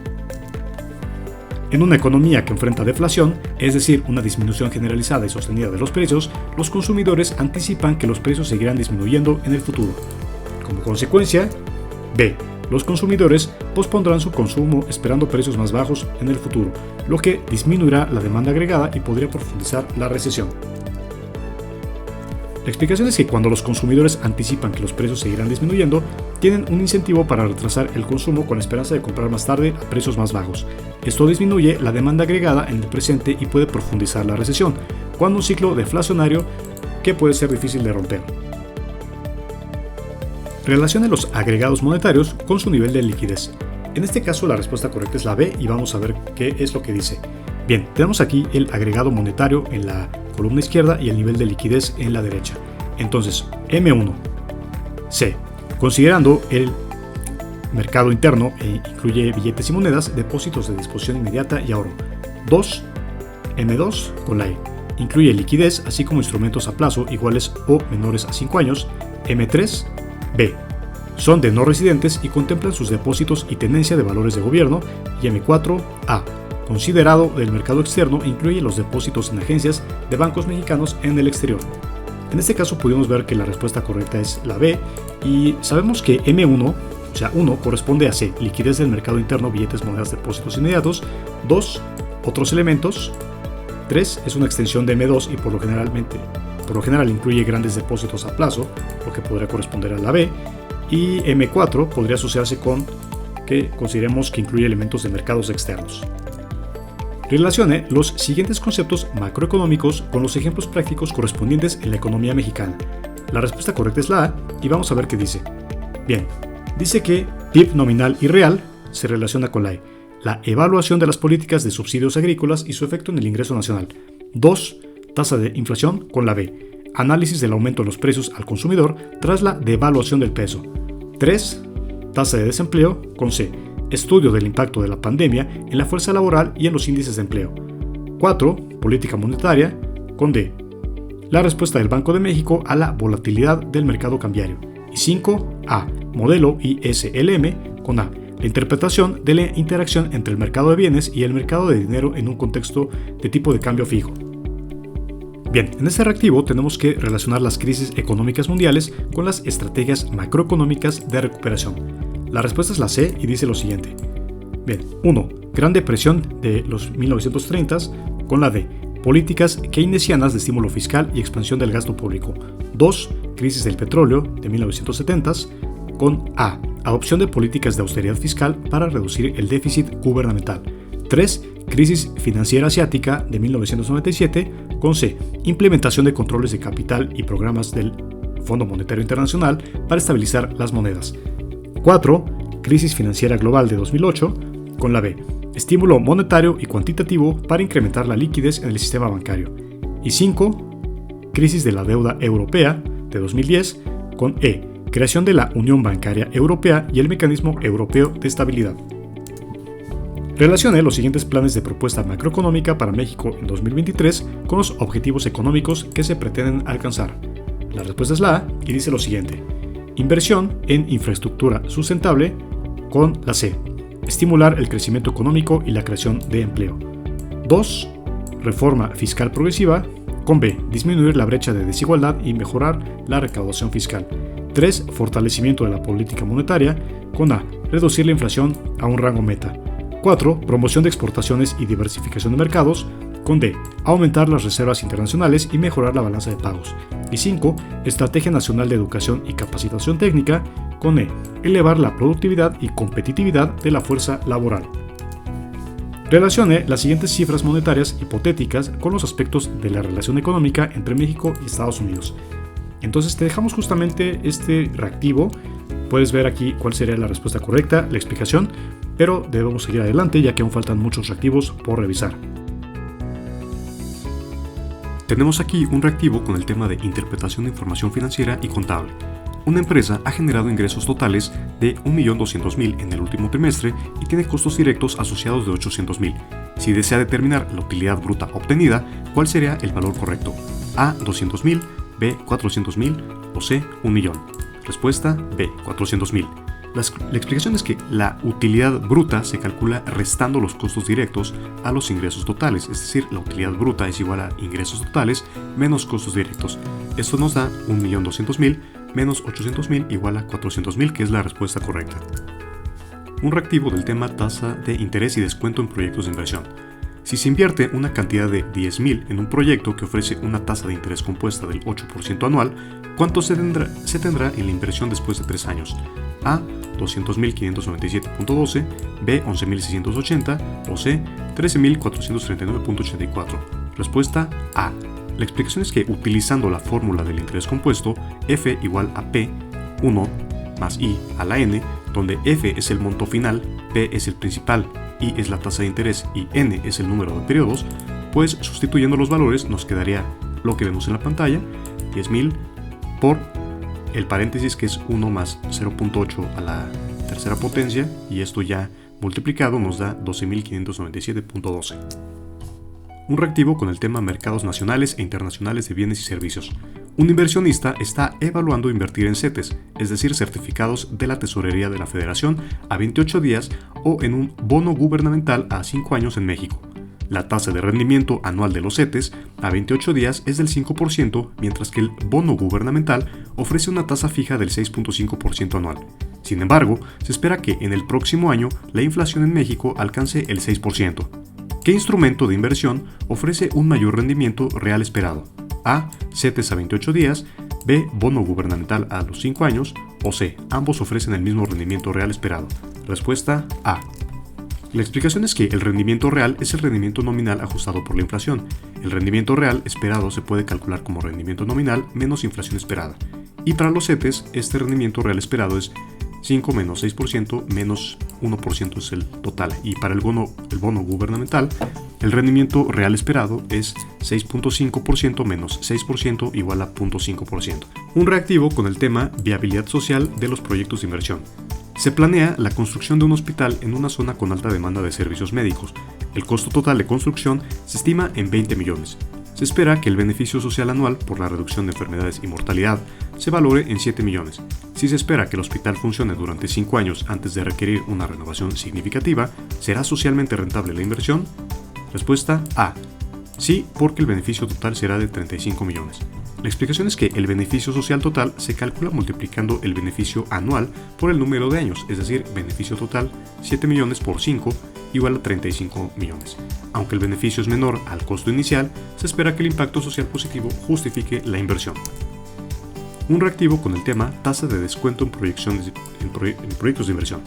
En una economía que enfrenta deflación, es decir, una disminución generalizada y sostenida de los precios, los consumidores anticipan que los precios seguirán disminuyendo en el futuro. Como consecuencia, B. Los consumidores pospondrán su consumo esperando precios más bajos en el futuro, lo que disminuirá la demanda agregada y podría profundizar la recesión. La explicación es que cuando los consumidores anticipan que los precios seguirán disminuyendo, tienen un incentivo para retrasar el consumo con la esperanza de comprar más tarde a precios más bajos. Esto disminuye la demanda agregada en el presente y puede profundizar la recesión, cuando un ciclo deflacionario que puede ser difícil de romper. Relacione los agregados monetarios con su nivel de liquidez. En este caso la respuesta correcta es la B y vamos a ver qué es lo que dice. Bien, tenemos aquí el agregado monetario en la columna izquierda y el nivel de liquidez en la derecha. Entonces, M1, C. Considerando el mercado interno, incluye billetes y monedas, depósitos de disposición inmediata y ahorro. 2, M2 con la E. Incluye liquidez, así como instrumentos a plazo iguales o menores a 5 años. M3, B. Son de no residentes y contemplan sus depósitos y tenencia de valores de gobierno. Y M4, A. Considerado del mercado externo, incluye los depósitos en agencias de bancos mexicanos en el exterior. En este caso pudimos ver que la respuesta correcta es la B y sabemos que M1, o sea 1, corresponde a C, liquidez del mercado interno, billetes, monedas, depósitos inmediatos. 2, otros elementos. 3, es una extensión de M2 y por lo general incluye grandes depósitos a plazo, lo que podría corresponder a la B. Y M4 podría asociarse con que consideremos que incluye elementos de mercados externos. Relacione los siguientes conceptos macroeconómicos con los ejemplos prácticos correspondientes en la economía mexicana. La respuesta correcta es la A y vamos a ver qué dice. Bien, dice que PIB nominal y real se relaciona con la E. La evaluación de las políticas de subsidios agrícolas y su efecto en el ingreso nacional. 2. Tasa de inflación con la B. Análisis del aumento de los precios al consumidor tras la devaluación del peso. 3. Tasa de desempleo con C. Estudio del impacto de la pandemia en la fuerza laboral y en los índices de empleo. 4. Política monetaria con D. La respuesta del Banco de México a la volatilidad del mercado cambiario. Y 5. A. Modelo ISLM con A. La interpretación de la interacción entre el mercado de bienes y el mercado de dinero en un contexto de tipo de cambio fijo. Bien, en este reactivo tenemos que relacionar las crisis económicas mundiales con las estrategias macroeconómicas de recuperación. La respuesta es la C y dice lo siguiente. Bien, 1. Gran Depresión de los 1930s con la D. Políticas keynesianas de estímulo fiscal y expansión del gasto público. 2. Crisis del petróleo de 1970s con A. Adopción de políticas de austeridad fiscal para reducir el déficit gubernamental. 3. Crisis financiera asiática de 1997 con C. Implementación de controles de capital y programas del Fondo Monetario Internacional para estabilizar las monedas. 4. Crisis financiera global de 2008 con la B. Estímulo monetario y cuantitativo para incrementar la liquidez en el sistema bancario. Y 5. Crisis de la deuda europea de 2010 con E. Creación de la Unión Bancaria Europea y el Mecanismo Europeo de Estabilidad. Relacione los siguientes planes de propuesta macroeconómica para México en 2023 con los objetivos económicos que se pretenden alcanzar. La respuesta es la A y dice lo siguiente. Inversión en infraestructura sustentable con la C. Estimular el crecimiento económico y la creación de empleo. 2. Reforma fiscal progresiva con B. Disminuir la brecha de desigualdad y mejorar la recaudación fiscal. 3. Fortalecimiento de la política monetaria con A. Reducir la inflación a un rango meta. 4. Promoción de exportaciones y diversificación de mercados con D. Aumentar las reservas internacionales y mejorar la balanza de pagos. Y 5. Estrategia Nacional de Educación y Capacitación Técnica con E. Elevar la productividad y competitividad de la fuerza laboral. Relacione las siguientes cifras monetarias hipotéticas con los aspectos de la relación económica entre México y Estados Unidos. Entonces te dejamos justamente este reactivo. Puedes ver aquí cuál sería la respuesta correcta, la explicación, pero debemos seguir adelante ya que aún faltan muchos reactivos por revisar. Tenemos aquí un reactivo con el tema de interpretación de información financiera y contable. Una empresa ha generado ingresos totales de 1.200.000 en el último trimestre y tiene costos directos asociados de 800.000. Si desea determinar la utilidad bruta obtenida, ¿cuál sería el valor correcto? A. 200.000, B. 400.000 o C. 1.000.000. Respuesta B. 400.000. La explicación es que la utilidad bruta se calcula restando los costos directos a los ingresos totales, es decir, la utilidad bruta es igual a ingresos totales menos costos directos. Esto nos da 1.200.000 menos 800.000 igual a 400.000, que es la respuesta correcta. Un reactivo del tema tasa de interés y descuento en proyectos de inversión. Si se invierte una cantidad de 10.000 en un proyecto que ofrece una tasa de interés compuesta del 8% anual, ¿cuánto se tendrá en la inversión después de 3 años? A. 200.597.12, B. 11.680 o C. 13.439.84. Respuesta A. La explicación es que utilizando la fórmula del interés compuesto, F igual a P, 1 más I a la N, donde F es el monto final, P es el principal I es la tasa de interés y N es el número de periodos, pues sustituyendo los valores nos quedaría lo que vemos en la pantalla, 10.000 por el paréntesis que es 1 más 0.8 a la tercera potencia, y esto ya multiplicado nos da 12.597.12. Un reactivo con el tema mercados nacionales e internacionales de bienes y servicios. Un inversionista está evaluando invertir en CETES, es decir, certificados de la Tesorería de la Federación, a 28 días o en un bono gubernamental a 5 años en México. La tasa de rendimiento anual de los CETES a 28 días es del 5%, mientras que el bono gubernamental ofrece una tasa fija del 6.5% anual. Sin embargo, se espera que en el próximo año la inflación en México alcance el 6%. ¿Qué instrumento de inversión ofrece un mayor rendimiento real esperado? A. CETES a 28 días, B. Bono gubernamental a los 5 años, o C. Ambos ofrecen el mismo rendimiento real esperado. Respuesta A. La explicación es que el rendimiento real es el rendimiento nominal ajustado por la inflación. El rendimiento real esperado se puede calcular como rendimiento nominal menos inflación esperada. Y para los CETES, este rendimiento real esperado es 5 menos 6% menos 1% es el total. Y para el bono gubernamental, el rendimiento real esperado es 6.5% menos 6% igual a 0.5%. Un reactivo con el tema viabilidad social de los proyectos de inversión. Se planea la construcción de un hospital en una zona con alta demanda de servicios médicos. El costo total de construcción se estima en 20 millones. Se espera que el beneficio social anual por la reducción de enfermedades y mortalidad se valore en 7 millones. Si se espera que el hospital funcione durante 5 años antes de requerir una renovación significativa, ¿será socialmente rentable la inversión? Respuesta A. Sí, porque el beneficio total será de 35 millones. La explicación es que el beneficio social total se calcula multiplicando el beneficio anual por el número de años, es decir, beneficio total 7 millones por 5 igual a 35 millones. Aunque el beneficio es menor al costo inicial, se espera que el impacto social positivo justifique la inversión. Un reactivo con el tema tasa de descuento en proyectos de inversión.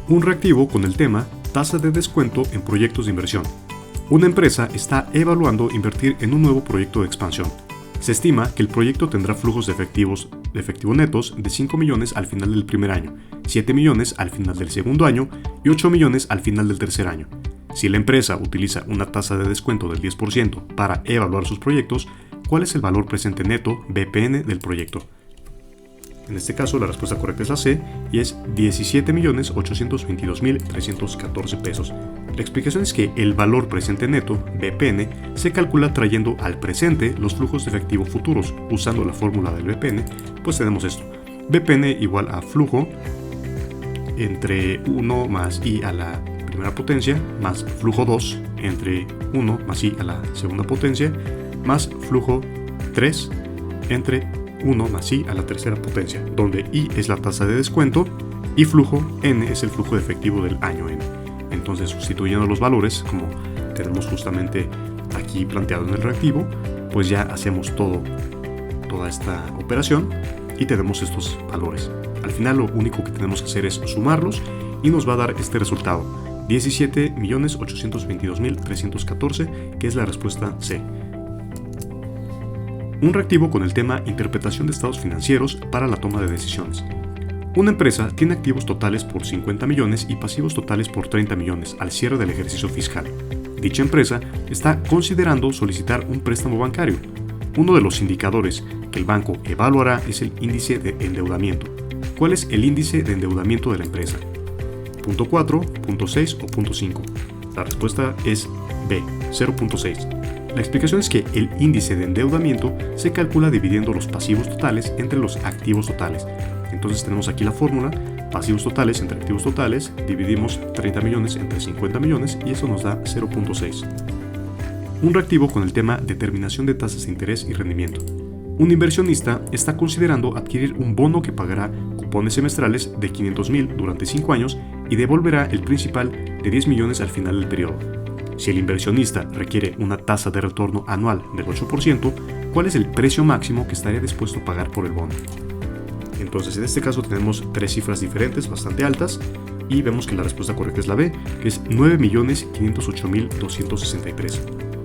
Un reactivo con el tema tasa de descuento en proyectos de inversión. Una empresa está evaluando invertir en un nuevo proyecto de expansión. Se estima que el proyecto tendrá flujos de efectivo netos de 5 millones al final del primer año, 7 millones al final del segundo año y 8 millones al final del tercer año. Si la empresa utiliza una tasa de descuento del 10% para evaluar sus proyectos, ¿cuál es el valor presente neto BPN del proyecto? En este caso la respuesta correcta es la C y es 17.822.314 pesos. La explicación es que el valor presente neto, BPN, se calcula trayendo al presente los flujos de efectivo futuros. Usando la fórmula del BPN, pues tenemos esto. BPN igual a flujo entre 1 más I a la primera potencia más flujo 2 entre 1 más I a la segunda potencia más flujo 3 entre 1 más I a la tercera potencia, donde I es la tasa de descuento y flujo N es el flujo de efectivo del año N. Entonces, sustituyendo los valores, como tenemos justamente aquí planteado en el reactivo, pues ya hacemos toda esta operación y tenemos estos valores. Al final lo único que tenemos que hacer es sumarlos y nos va a dar este resultado, 17.822.314, que es la respuesta C. Un reactivo con el tema interpretación de estados financieros para la toma de decisiones. Una empresa tiene activos totales por 50 millones y pasivos totales por 30 millones al cierre del ejercicio fiscal. Dicha empresa está considerando solicitar un préstamo bancario. Uno de los indicadores que el banco evaluará es el índice de endeudamiento. ¿Cuál es el índice de endeudamiento de la empresa? ¿Punto 4, punto 6 o punto 5? La respuesta es B, 0.6. La explicación es que el índice de endeudamiento se calcula dividiendo los pasivos totales entre los activos totales. Entonces tenemos aquí la fórmula, pasivos totales entre activos totales, dividimos 30 millones entre 50 millones y eso nos da 0.6. Un reactivo con el tema determinación de tasas de interés y rendimiento. Un inversionista está considerando adquirir un bono que pagará cupones semestrales de 500,000 durante 5 años y devolverá el principal de 10 millones al final del periodo. Si el inversionista requiere una tasa de retorno anual del 8%, ¿cuál es el precio máximo que estaría dispuesto a pagar por el bono? Entonces, en este caso tenemos 3 cifras diferentes, bastante altas, y vemos que la respuesta correcta es la B, que es 9.508.263.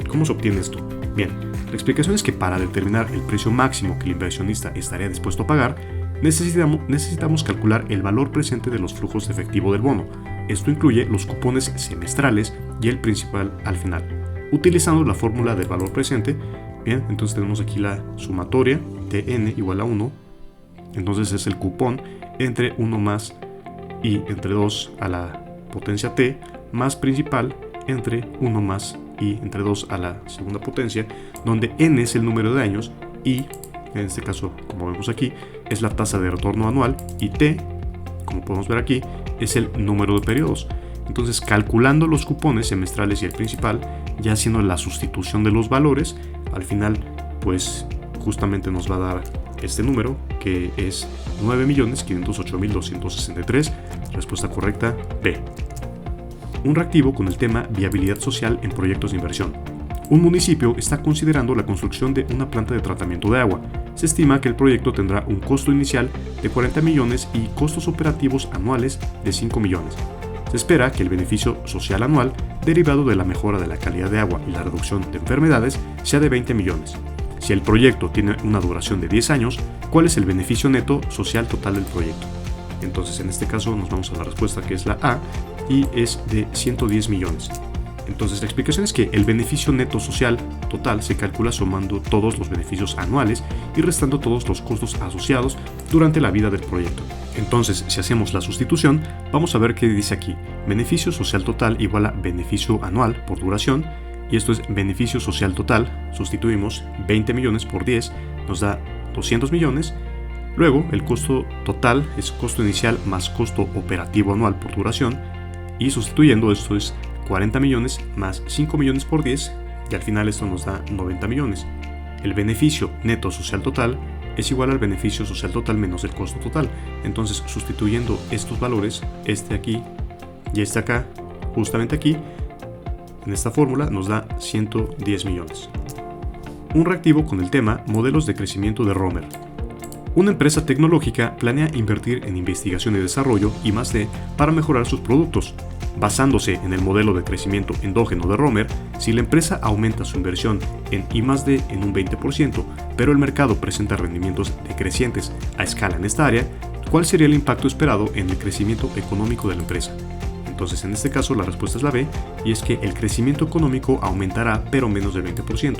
¿Cómo se obtiene esto? Bien, La explicación es que para determinar el precio máximo que el inversionista estaría dispuesto a pagar, necesitamos calcular el valor presente de los flujos de efectivo del bono. Esto incluye los cupones semestrales y el principal al final, utilizando la fórmula del valor presente. Bien, entonces tenemos aquí la sumatoria de n igual a 1, entonces es el cupón entre 1 más i entre 2 a la potencia t más principal entre 1 más i entre 2 a la segunda potencia, donde n es el número de años y, en este caso, como vemos aquí, es la tasa de retorno anual y t, como podemos ver aquí, es el número de periodos. Entonces, calculando los cupones semestrales y el principal, ya haciendo la sustitución de los valores, al final, pues justamente nos va a dar este número, que es 9.508.263. Respuesta correcta, B. Un reactivo con el tema viabilidad social en proyectos de inversión. Un municipio está considerando la construcción de una planta de tratamiento de agua. Se estima que el proyecto tendrá un costo inicial de 40 millones y costos operativos anuales de 5 millones. Se espera que el beneficio social anual derivado de la mejora de la calidad de agua y la reducción de enfermedades sea de 20 millones. Si el proyecto tiene una duración de 10 años, ¿cuál es el beneficio neto social total del proyecto? Entonces, en este caso nos vamos a la respuesta, que es la A, y es de 110 millones. Entonces, la explicación es que el beneficio neto social total se calcula sumando todos los beneficios anuales y restando todos los costos asociados durante la vida del proyecto. Entonces, si hacemos la sustitución, vamos a ver qué dice aquí. Beneficio social total igual a beneficio anual por duración, y esto es beneficio social total. Sustituimos 20 millones por 10, nos da 200 millones. Luego, el costo total es costo inicial más costo operativo anual por duración, y sustituyendo esto es 40 millones más 5 millones por 10, y al final esto nos da 90 millones. El beneficio neto social total es igual al beneficio social total menos el costo total. Entonces, sustituyendo estos valores, este aquí y este acá, justamente aquí, en esta fórmula nos da 110 millones. Un reactivo con el tema modelos de crecimiento de Romer. Una empresa tecnológica planea invertir en investigación y desarrollo I+D para mejorar sus productos. Basándose en el modelo de crecimiento endógeno de Romer, si la empresa aumenta su inversión en I+D en un 20%, pero el mercado presenta rendimientos decrecientes a escala en esta área, ¿cuál sería el impacto esperado en el crecimiento económico de la empresa? Entonces, en este caso, la respuesta es la B, y es que el crecimiento económico aumentará, pero menos del 20%.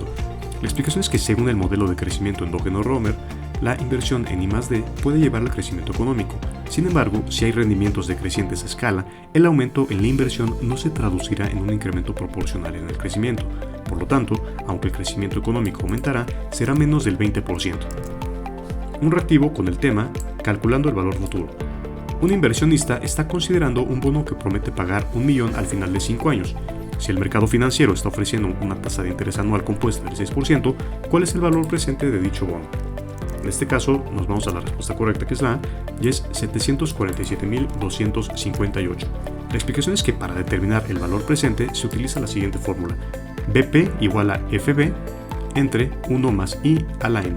La explicación es que, según el modelo de crecimiento endógeno de Romer, la inversión en I+D puede llevar al crecimiento económico. Sin embargo, si hay rendimientos decrecientes a escala, el aumento en la inversión no se traducirá en un incremento proporcional en el crecimiento. Por lo tanto, aunque el crecimiento económico aumentará, será menos del 20%. Un reactivo con el tema calculando el valor futuro. Un inversionista está considerando un bono que promete pagar 1 millón al final de 5 años. Si el mercado financiero está ofreciendo una tasa de interés anual compuesta del 6%, ¿cuál es el valor presente de dicho bono? En este caso, nos vamos a la respuesta correcta, que es la A, y es 747.258. La explicación es que para determinar el valor presente se utiliza la siguiente fórmula: BP igual a FB entre 1 más I a la N,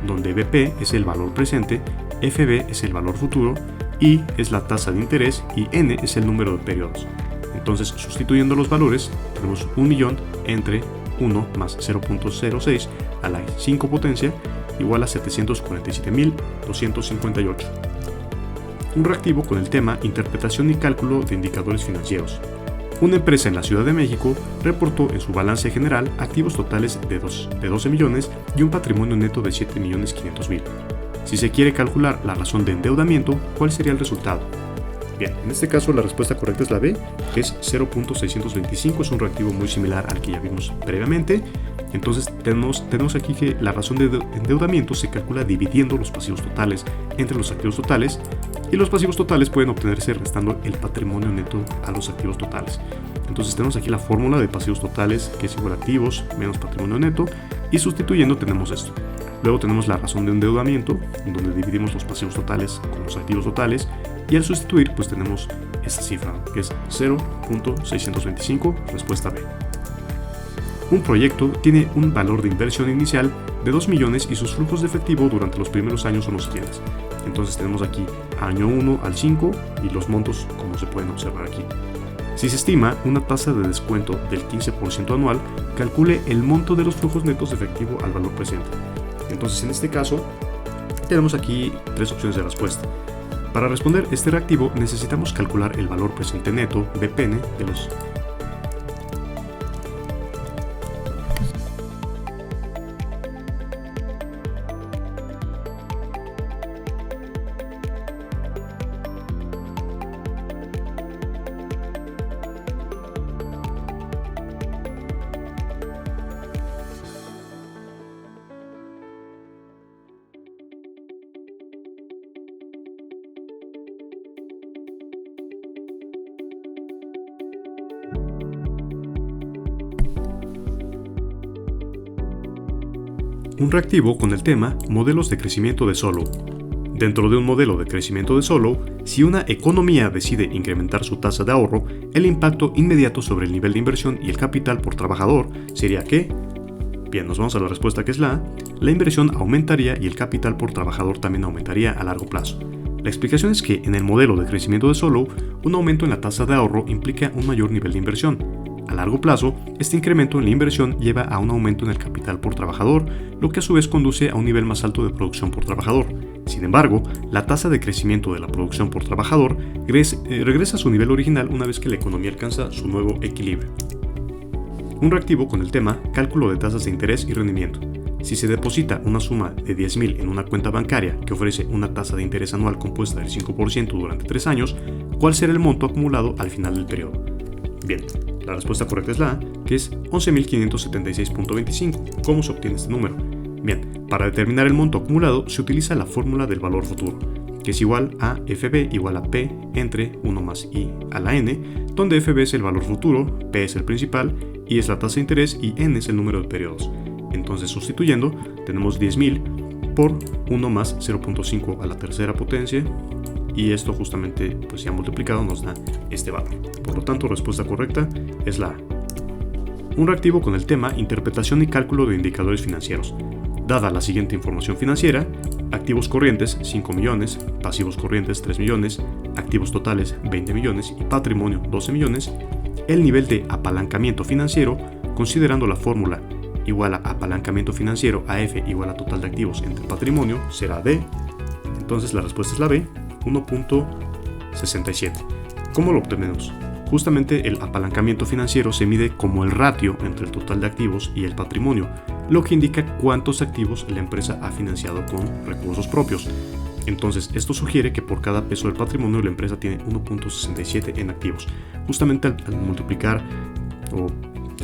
donde BP es el valor presente, FB es el valor futuro, I es la tasa de interés y N es el número de periodos. Entonces, sustituyendo los valores, tenemos 1 millón entre 1 más 0.06 a la 5 potencia igual a 747.258. Un reactivo con el tema interpretación y cálculo de indicadores financieros. Una empresa en la Ciudad de México reportó en su balance general activos totales de 12 millones y un patrimonio neto de 7.500.000. Si se quiere calcular la razón de endeudamiento, ¿cuál sería el resultado? Bien, en este caso la respuesta correcta es la B, que es 0.625, es un reactivo muy similar al que ya vimos previamente. Entonces tenemos aquí que la razón de endeudamiento se calcula dividiendo los pasivos totales entre los activos totales, y los pasivos totales pueden obtenerse restando el patrimonio neto a los activos totales. Entonces tenemos aquí la fórmula de pasivos totales, que es igual a activos menos patrimonio neto, y sustituyendo tenemos esto. Luego tenemos la razón de endeudamiento, en donde dividimos los pasivos totales con los activos totales, y al sustituir pues tenemos esta cifra, que es 0.625, respuesta B. Un proyecto tiene un valor de inversión inicial de 2 millones y sus flujos de efectivo durante los primeros años son los siguientes. Entonces tenemos aquí año 1 al 5 y los montos como se pueden observar aquí. Si se estima una tasa de descuento del 15% anual, calcule el monto de los flujos netos de efectivo al valor presente. Entonces, en este caso, tenemos aquí tres opciones de respuesta. Para responder este reactivo necesitamos calcular el valor presente neto, BPN, de los un reactivo con el tema modelos de crecimiento de Solow. Dentro de un modelo de crecimiento de Solow, si una economía decide incrementar su tasa de ahorro, el impacto inmediato sobre el nivel de inversión y el capital por trabajador sería que, bien, nos vamos a la respuesta que es la inversión aumentaría y el capital por trabajador también aumentaría a largo plazo. La explicación es que en el modelo de crecimiento de Solow, un aumento en la tasa de ahorro implica un mayor nivel de inversión. A largo plazo, este incremento en la inversión lleva a un aumento en el capital por trabajador, lo que a su vez conduce a un nivel más alto de producción por trabajador. Sin embargo, la tasa de crecimiento de la producción por trabajador regresa a su nivel original una vez que la economía alcanza su nuevo equilibrio. Un reactivo con el tema cálculo de tasas de interés y rendimiento. Si se deposita una suma de 10.000 en una cuenta bancaria que ofrece una tasa de interés anual compuesta del 5% durante 3 años, ¿cuál será el monto acumulado al final del periodo? Bien, la respuesta correcta es la A, que es 11.576.25. ¿Cómo se obtiene este número? Bien, para determinar el monto acumulado se utiliza la fórmula del valor futuro, que es igual a FB igual a P entre 1 más I a la N, donde FB es el valor futuro, P es el principal, I es la tasa de interés y N es el número de periodos. Entonces, sustituyendo, tenemos 10.000 por 1 más 0.5 a la tercera potencia, y esto justamente, pues ya multiplicado, nos da este valor. Por lo tanto, respuesta correcta es la A. Un reactivo con el tema interpretación y cálculo de indicadores financieros. Dada la siguiente información financiera, activos corrientes 5 millones, pasivos corrientes 3 millones, activos totales 20 millones y patrimonio 12 millones, el nivel de apalancamiento financiero, considerando la fórmula igual a apalancamiento financiero a F igual a total de activos entre patrimonio, será D. Entonces la respuesta es la B, 1.67. ¿Cómo lo obtenemos? Justamente el apalancamiento financiero se mide como el ratio entre el total de activos y el patrimonio, lo que indica cuántos activos la empresa ha financiado con recursos propios. Entonces, esto sugiere que por cada peso del patrimonio la empresa tiene 1.67 en activos. Justamente al multiplicar o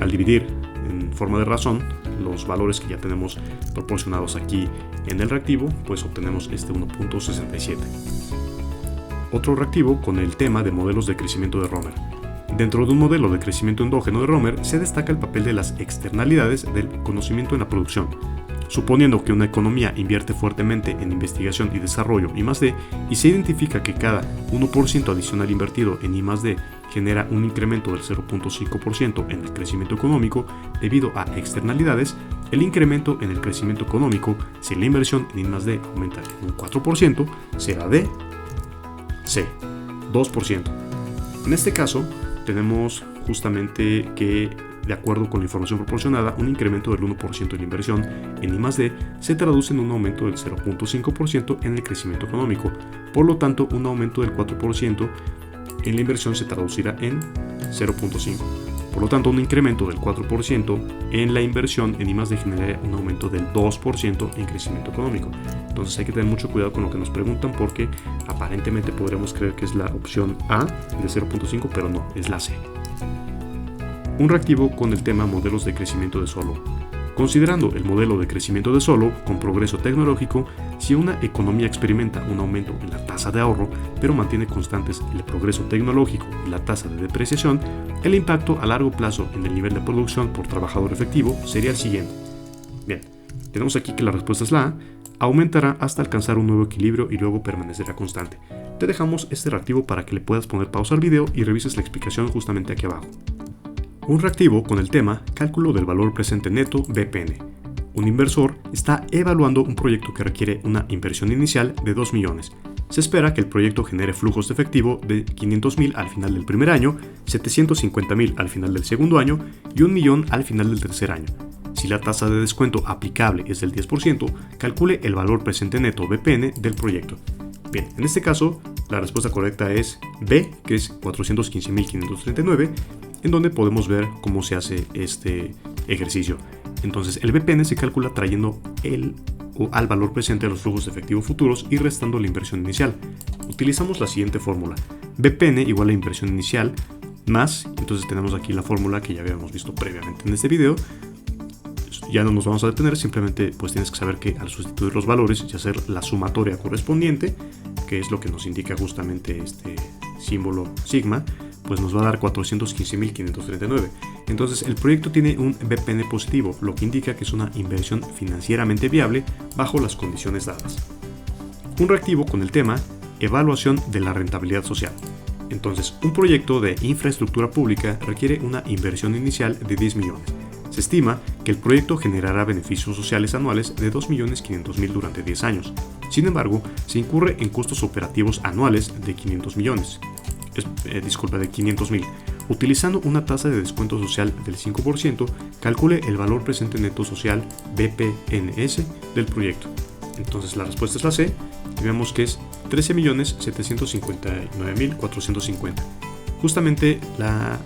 al dividir en forma de razón los valores que ya tenemos proporcionados aquí en el reactivo, pues obtenemos este 1.67. Otro reactivo con el tema de modelos de crecimiento de Romer. Dentro de un modelo de crecimiento endógeno de Romer se destaca el papel de las externalidades del conocimiento en la producción. Suponiendo que una economía invierte fuertemente en investigación y desarrollo I+D y se identifica que cada 1% adicional invertido en I+D genera un incremento del 0.5% en el crecimiento económico debido a externalidades, el incremento en el crecimiento económico si la inversión en I+D aumenta en un 4% será de C, 2%. En este caso, tenemos justamente que, de acuerdo con la información proporcionada, un incremento del 1% en la inversión en I+D se traduce en un aumento del 0.5% en el crecimiento económico. Por lo tanto, un aumento del 4% en la inversión se traducirá en 0.5%. Por lo tanto, un incremento del 4% en la inversión en I+D generaría un aumento del 2% en crecimiento económico. Entonces hay que tener mucho cuidado con lo que nos preguntan porque aparentemente podríamos creer que es la opción A de 0.5, pero no, es la C. Un reactivo con el tema modelos de crecimiento de Solow. Considerando el modelo de crecimiento de Solow con progreso tecnológico, si una economía experimenta un aumento en la tasa de ahorro, pero mantiene constantes el progreso tecnológico y la tasa de depreciación, el impacto a largo plazo en el nivel de producción por trabajador efectivo sería el siguiente. Bien, tenemos aquí que la respuesta es la A, aumentará hasta alcanzar un nuevo equilibrio y luego permanecerá constante. Te dejamos este reactivo para que le puedas poner pausa al video y revises la explicación justamente aquí abajo. Un reactivo con el tema cálculo del valor presente neto BPN. Un inversor está evaluando un proyecto que requiere una inversión inicial de 2 millones. Se espera que el proyecto genere flujos de efectivo de 500.000 al final del primer año, 750.000 al final del segundo año y 1 millón al final del tercer año. Si la tasa de descuento aplicable es del 10%, calcule el valor presente neto BPN del proyecto. Bien, en este caso, la respuesta correcta es B, que es 415.539, en donde podemos ver cómo se hace este ejercicio. Entonces, el BPN se calcula trayendo al valor presente de los flujos de efectivo futuros y restando la inversión inicial. Utilizamos la siguiente fórmula: BPN igual a inversión inicial más, entonces tenemos aquí la fórmula que ya habíamos visto previamente en este video. Ya no nos vamos a detener, simplemente pues tienes que saber que al sustituir los valores y hacer la sumatoria correspondiente, que es lo que nos indica justamente este símbolo sigma, pues nos va a dar 415.539. Entonces el proyecto tiene un BPN positivo, lo que indica que es una inversión financieramente viable bajo las condiciones dadas. Un reactivo con el tema evaluación de la rentabilidad social. Entonces, un proyecto de infraestructura pública requiere una inversión inicial de 10 millones. Se estima que el proyecto generará beneficios sociales anuales de 2.500.000 durante 10 años. Sin embargo, se incurre en costos operativos anuales de 500 millones. De 500.000. Utilizando una tasa de descuento social del 5%, calcule el valor presente neto social BPNS del proyecto. Entonces la respuesta es la C, y vemos que es 13.759.450. Justamente la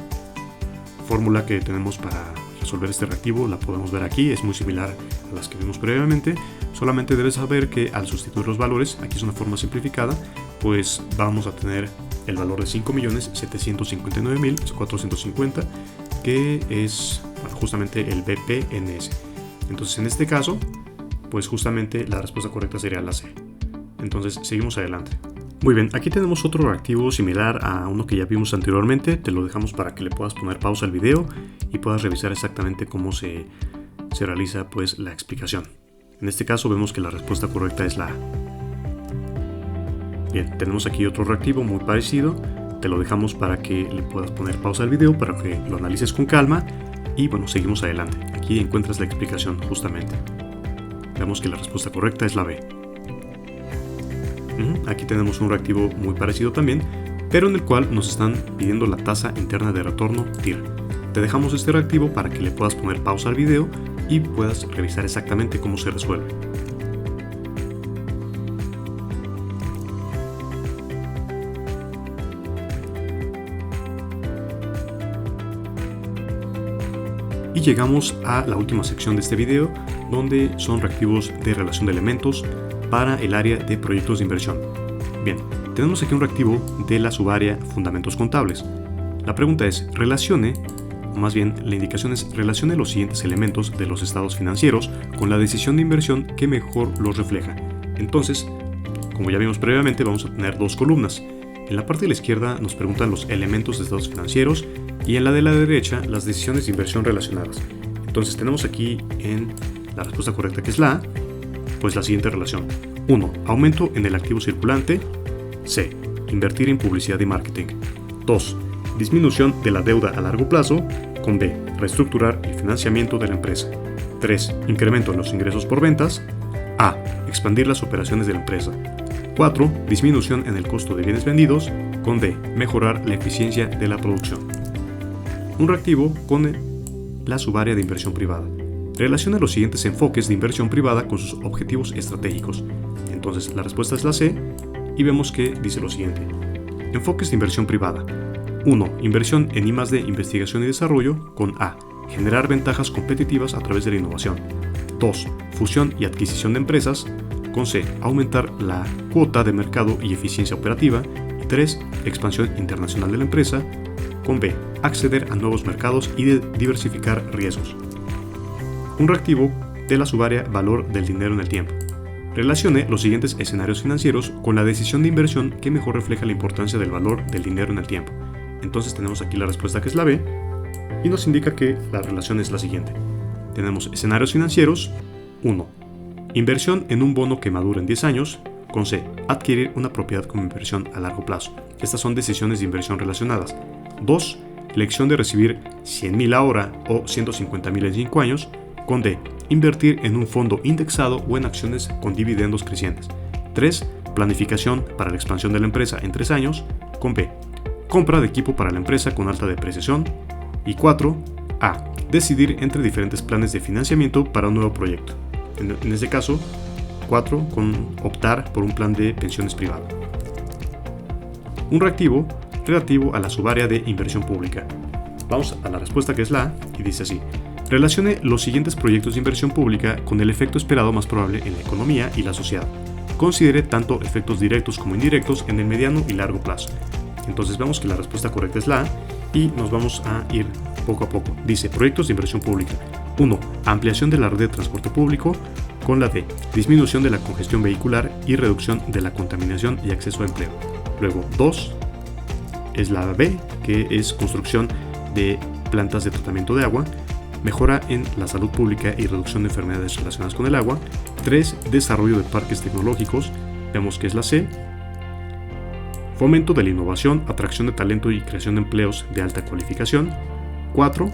fórmula que tenemos para resolver este reactivo la podemos ver aquí, es muy similar a las que vimos previamente, solamente debes saber que al sustituir los valores, aquí es una forma simplificada, pues vamos a tener el valor de 5.759.450, que es justamente el BPNS. Entonces en este caso, pues justamente la respuesta correcta sería la C. Entonces seguimos adelante. Muy bien, aquí tenemos otro reactivo similar a uno que ya vimos anteriormente. Te lo dejamos para que le puedas poner pausa al video y puedas revisar exactamente cómo se realiza pues la explicación. En este caso vemos que la respuesta correcta es la A. Bien, tenemos aquí otro reactivo muy parecido. Te lo dejamos para que le puedas poner pausa al video para que lo analices con calma. Y bueno, seguimos adelante. Aquí encuentras la explicación justamente. Vemos que la respuesta correcta es la B. Aquí tenemos un reactivo muy parecido también, pero en el cual nos están pidiendo la tasa interna de retorno TIR. Te dejamos este reactivo para que le puedas poner pausa al video y puedas revisar exactamente cómo se resuelve. Y llegamos a la última sección de este video, donde son reactivos de relación de elementos para el área de proyectos de inversión. Bien, tenemos aquí un reactivo de la subárea Fundamentos Contables. La pregunta es, o más bien la indicación es, relacione los siguientes elementos de los estados financieros con la decisión de inversión que mejor los refleja. Entonces, como ya vimos previamente, vamos a tener dos columnas. En la parte de la izquierda nos preguntan los elementos de estados financieros y en la de la derecha las decisiones de inversión relacionadas. Entonces tenemos aquí en la respuesta correcta, que es la A, pues la siguiente relación. 1. Aumento en el activo circulante. C. Invertir en publicidad y marketing. 2. Disminución de la deuda a largo plazo. Con B. Reestructurar el financiamiento de la empresa. 3. Incremento en los ingresos por ventas. A. Expandir las operaciones de la empresa. 4. Disminución en el costo de bienes vendidos. Con D. Mejorar la eficiencia de la producción. Un reactivo con la subárea de inversión privada. Relaciona los siguientes enfoques de inversión privada con sus objetivos estratégicos. Entonces la respuesta es la C y vemos que dice lo siguiente. Enfoques de inversión privada. 1. Inversión en I+D, investigación y desarrollo, con A. Generar ventajas competitivas a través de la innovación. 2. Fusión y adquisición de empresas, con C. Aumentar la cuota de mercado y eficiencia operativa. Y 3. Expansión internacional de la empresa, con B. Acceder a nuevos mercados y diversificar riesgos. Un reactivo de la subárea valor del dinero en el tiempo. Relacione los siguientes escenarios financieros con la decisión de inversión que mejor refleja la importancia del valor del dinero en el tiempo. Entonces tenemos aquí la respuesta, que es la B, y nos indica que la relación es la siguiente. Tenemos escenarios financieros. 1. Inversión en un bono que madura en 10 años. Con C. Adquirir una propiedad como inversión a largo plazo. Estas son decisiones de inversión relacionadas. 2. Elección de recibir 100.000 ahora o 150.000 en 5 años. Con D. Invertir en un fondo indexado o en acciones con dividendos crecientes. 3. planificación para la expansión de la empresa en 3 años, con B, compra de equipo para la empresa con alta depreciación, y 4, A, decidir entre diferentes planes de financiamiento para un nuevo proyecto. En este caso, 4, con optar por un plan de pensiones privado. Un reactivo relativo a la subárea de inversión pública. Vamos a la respuesta, que es la A, y dice así: relacione los siguientes proyectos de inversión pública con el efecto esperado más probable en la economía y la sociedad. Considere tanto efectos directos como indirectos en el mediano y largo plazo. Entonces vemos que la respuesta correcta es la A, y nos vamos a ir poco a poco. Dice: proyectos de inversión pública. 1. Ampliación de la red de transporte público, con la D, disminución de la congestión vehicular y reducción de la contaminación y acceso a empleo. Luego 2 es la B, que es construcción de plantas de tratamiento de agua, mejora en la salud pública y reducción de enfermedades relacionadas con el agua. 3. Desarrollo de parques tecnológicos, vemos que es la C. Fomento de la innovación, atracción de talento y creación de empleos de alta cualificación. 4,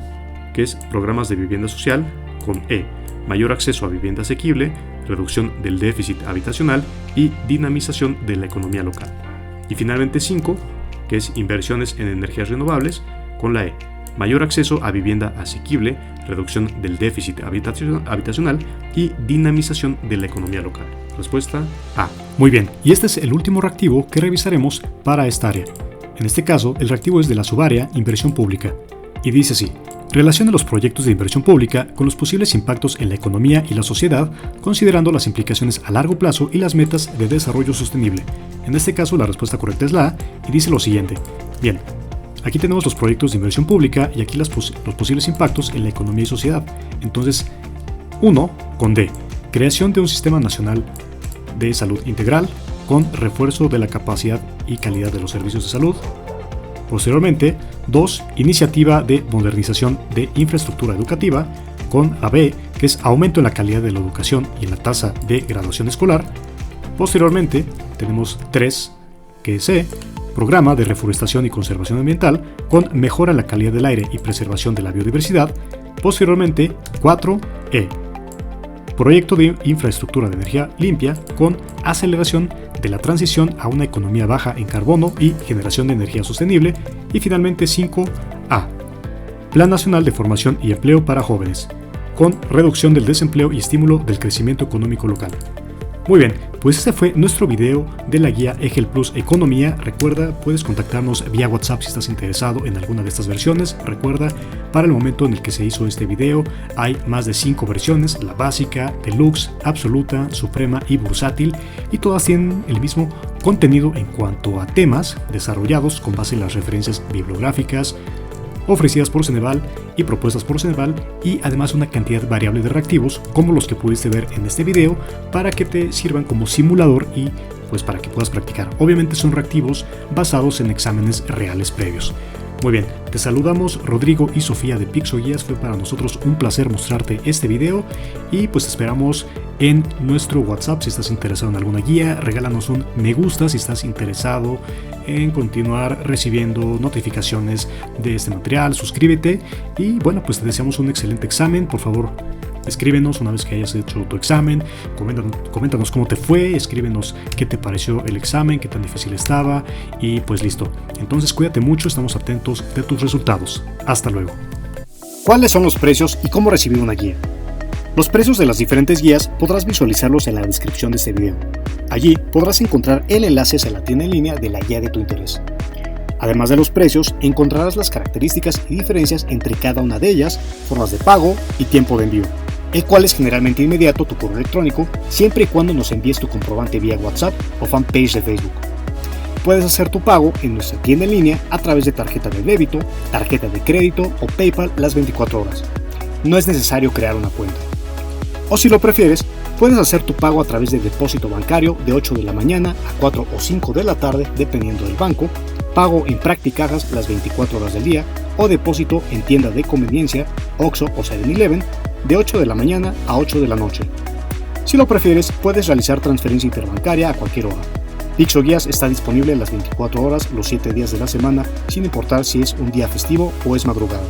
que es programas de vivienda social, con E, mayor acceso a vivienda asequible, reducción del déficit habitacional y dinamización de la economía local. Y finalmente 5, que es inversiones en energías renovables, con la E, mayor acceso a vivienda asequible, reducción del déficit habitacional y dinamización de la economía local. Respuesta A. Muy bien, y este es el último reactivo que revisaremos para esta área. En este caso, el reactivo es de la subárea inversión pública, y dice así: relaciona los proyectos de inversión pública con los posibles impactos en la economía y la sociedad, considerando las implicaciones a largo plazo y las metas de desarrollo sostenible. En este caso, la respuesta correcta es la A, y dice lo siguiente. Bien, aquí tenemos los proyectos de inversión pública y aquí los posibles impactos en la economía y sociedad. Entonces, 1, con D, creación de un sistema nacional de salud integral, con refuerzo de la capacidad y calidad de los servicios de salud. Posteriormente, 2, iniciativa de modernización de infraestructura educativa, con la B, que es aumento en la calidad de la educación y en la tasa de graduación escolar. Posteriormente, tenemos 3, que es C, programa de reforestación y conservación ambiental, con mejora en la calidad del aire y preservación de la biodiversidad. Posteriormente, 4E, proyecto de infraestructura de energía limpia, con aceleración de la transición a una economía baja en carbono y generación de energía sostenible. Y finalmente 5A, Plan Nacional de Formación y Empleo para Jóvenes, con reducción del desempleo y estímulo del crecimiento económico local. Muy bien, pues este fue nuestro video de la guía EGEL Plus Economía. Recuerda, puedes contactarnos vía WhatsApp si estás interesado en alguna de estas versiones. Recuerda, para el momento en el que se hizo este video hay más de 5 versiones: la básica, deluxe, absoluta, suprema y bursátil, y todas tienen el mismo contenido en cuanto a temas desarrollados con base en las referencias bibliográficas ofrecidas por Ceneval y propuestas por Ceneval, y además una cantidad variable de reactivos como los que pudiste ver en este video, para que te sirvan como simulador y pues para que puedas practicar. Obviamente son reactivos basados en exámenes reales previos. Muy bien, te saludamos Rodrigo y Sofía de Pixoguías. Fue para nosotros un placer mostrarte este video y pues te esperamos en nuestro WhatsApp si estás interesado en alguna guía. Regálanos un me gusta si estás interesado en continuar recibiendo notificaciones de este material. Suscríbete y bueno, pues te deseamos un excelente examen. Por favor, escríbenos una vez que hayas hecho tu examen, coméntanos cómo te fue, escríbenos qué te pareció el examen, qué tan difícil estaba, y pues listo. Entonces cuídate mucho, estamos atentos de tus resultados. Hasta luego. ¿Cuáles son los precios y cómo recibir una guía? Los precios de las diferentes guías podrás visualizarlos en la descripción de este video. Allí podrás encontrar el enlace a la tienda en línea de la guía de tu interés. Además de los precios, encontrarás las características y diferencias entre cada una de ellas, formas de pago y tiempo de envío, el cual es generalmente inmediato tu correo electrónico, siempre y cuando nos envíes tu comprobante vía WhatsApp o fanpage de Facebook. Puedes hacer tu pago en nuestra tienda en línea a través de tarjeta de débito, tarjeta de crédito o PayPal las 24 horas. No es necesario crear una cuenta. O si lo prefieres, puedes hacer tu pago a través de depósito bancario de 8 de la mañana a 4 o 5 de la tarde, dependiendo del banco, pago en Practicajas las 24 horas del día o depósito en tienda de conveniencia, Oxxo o 7-Eleven, de 8 de la mañana a 8 de la noche. Si lo prefieres, puedes realizar transferencia interbancaria a cualquier hora. Pixoguías está disponible las 24 horas, los 7 días de la semana, sin importar si es un día festivo o es madrugada.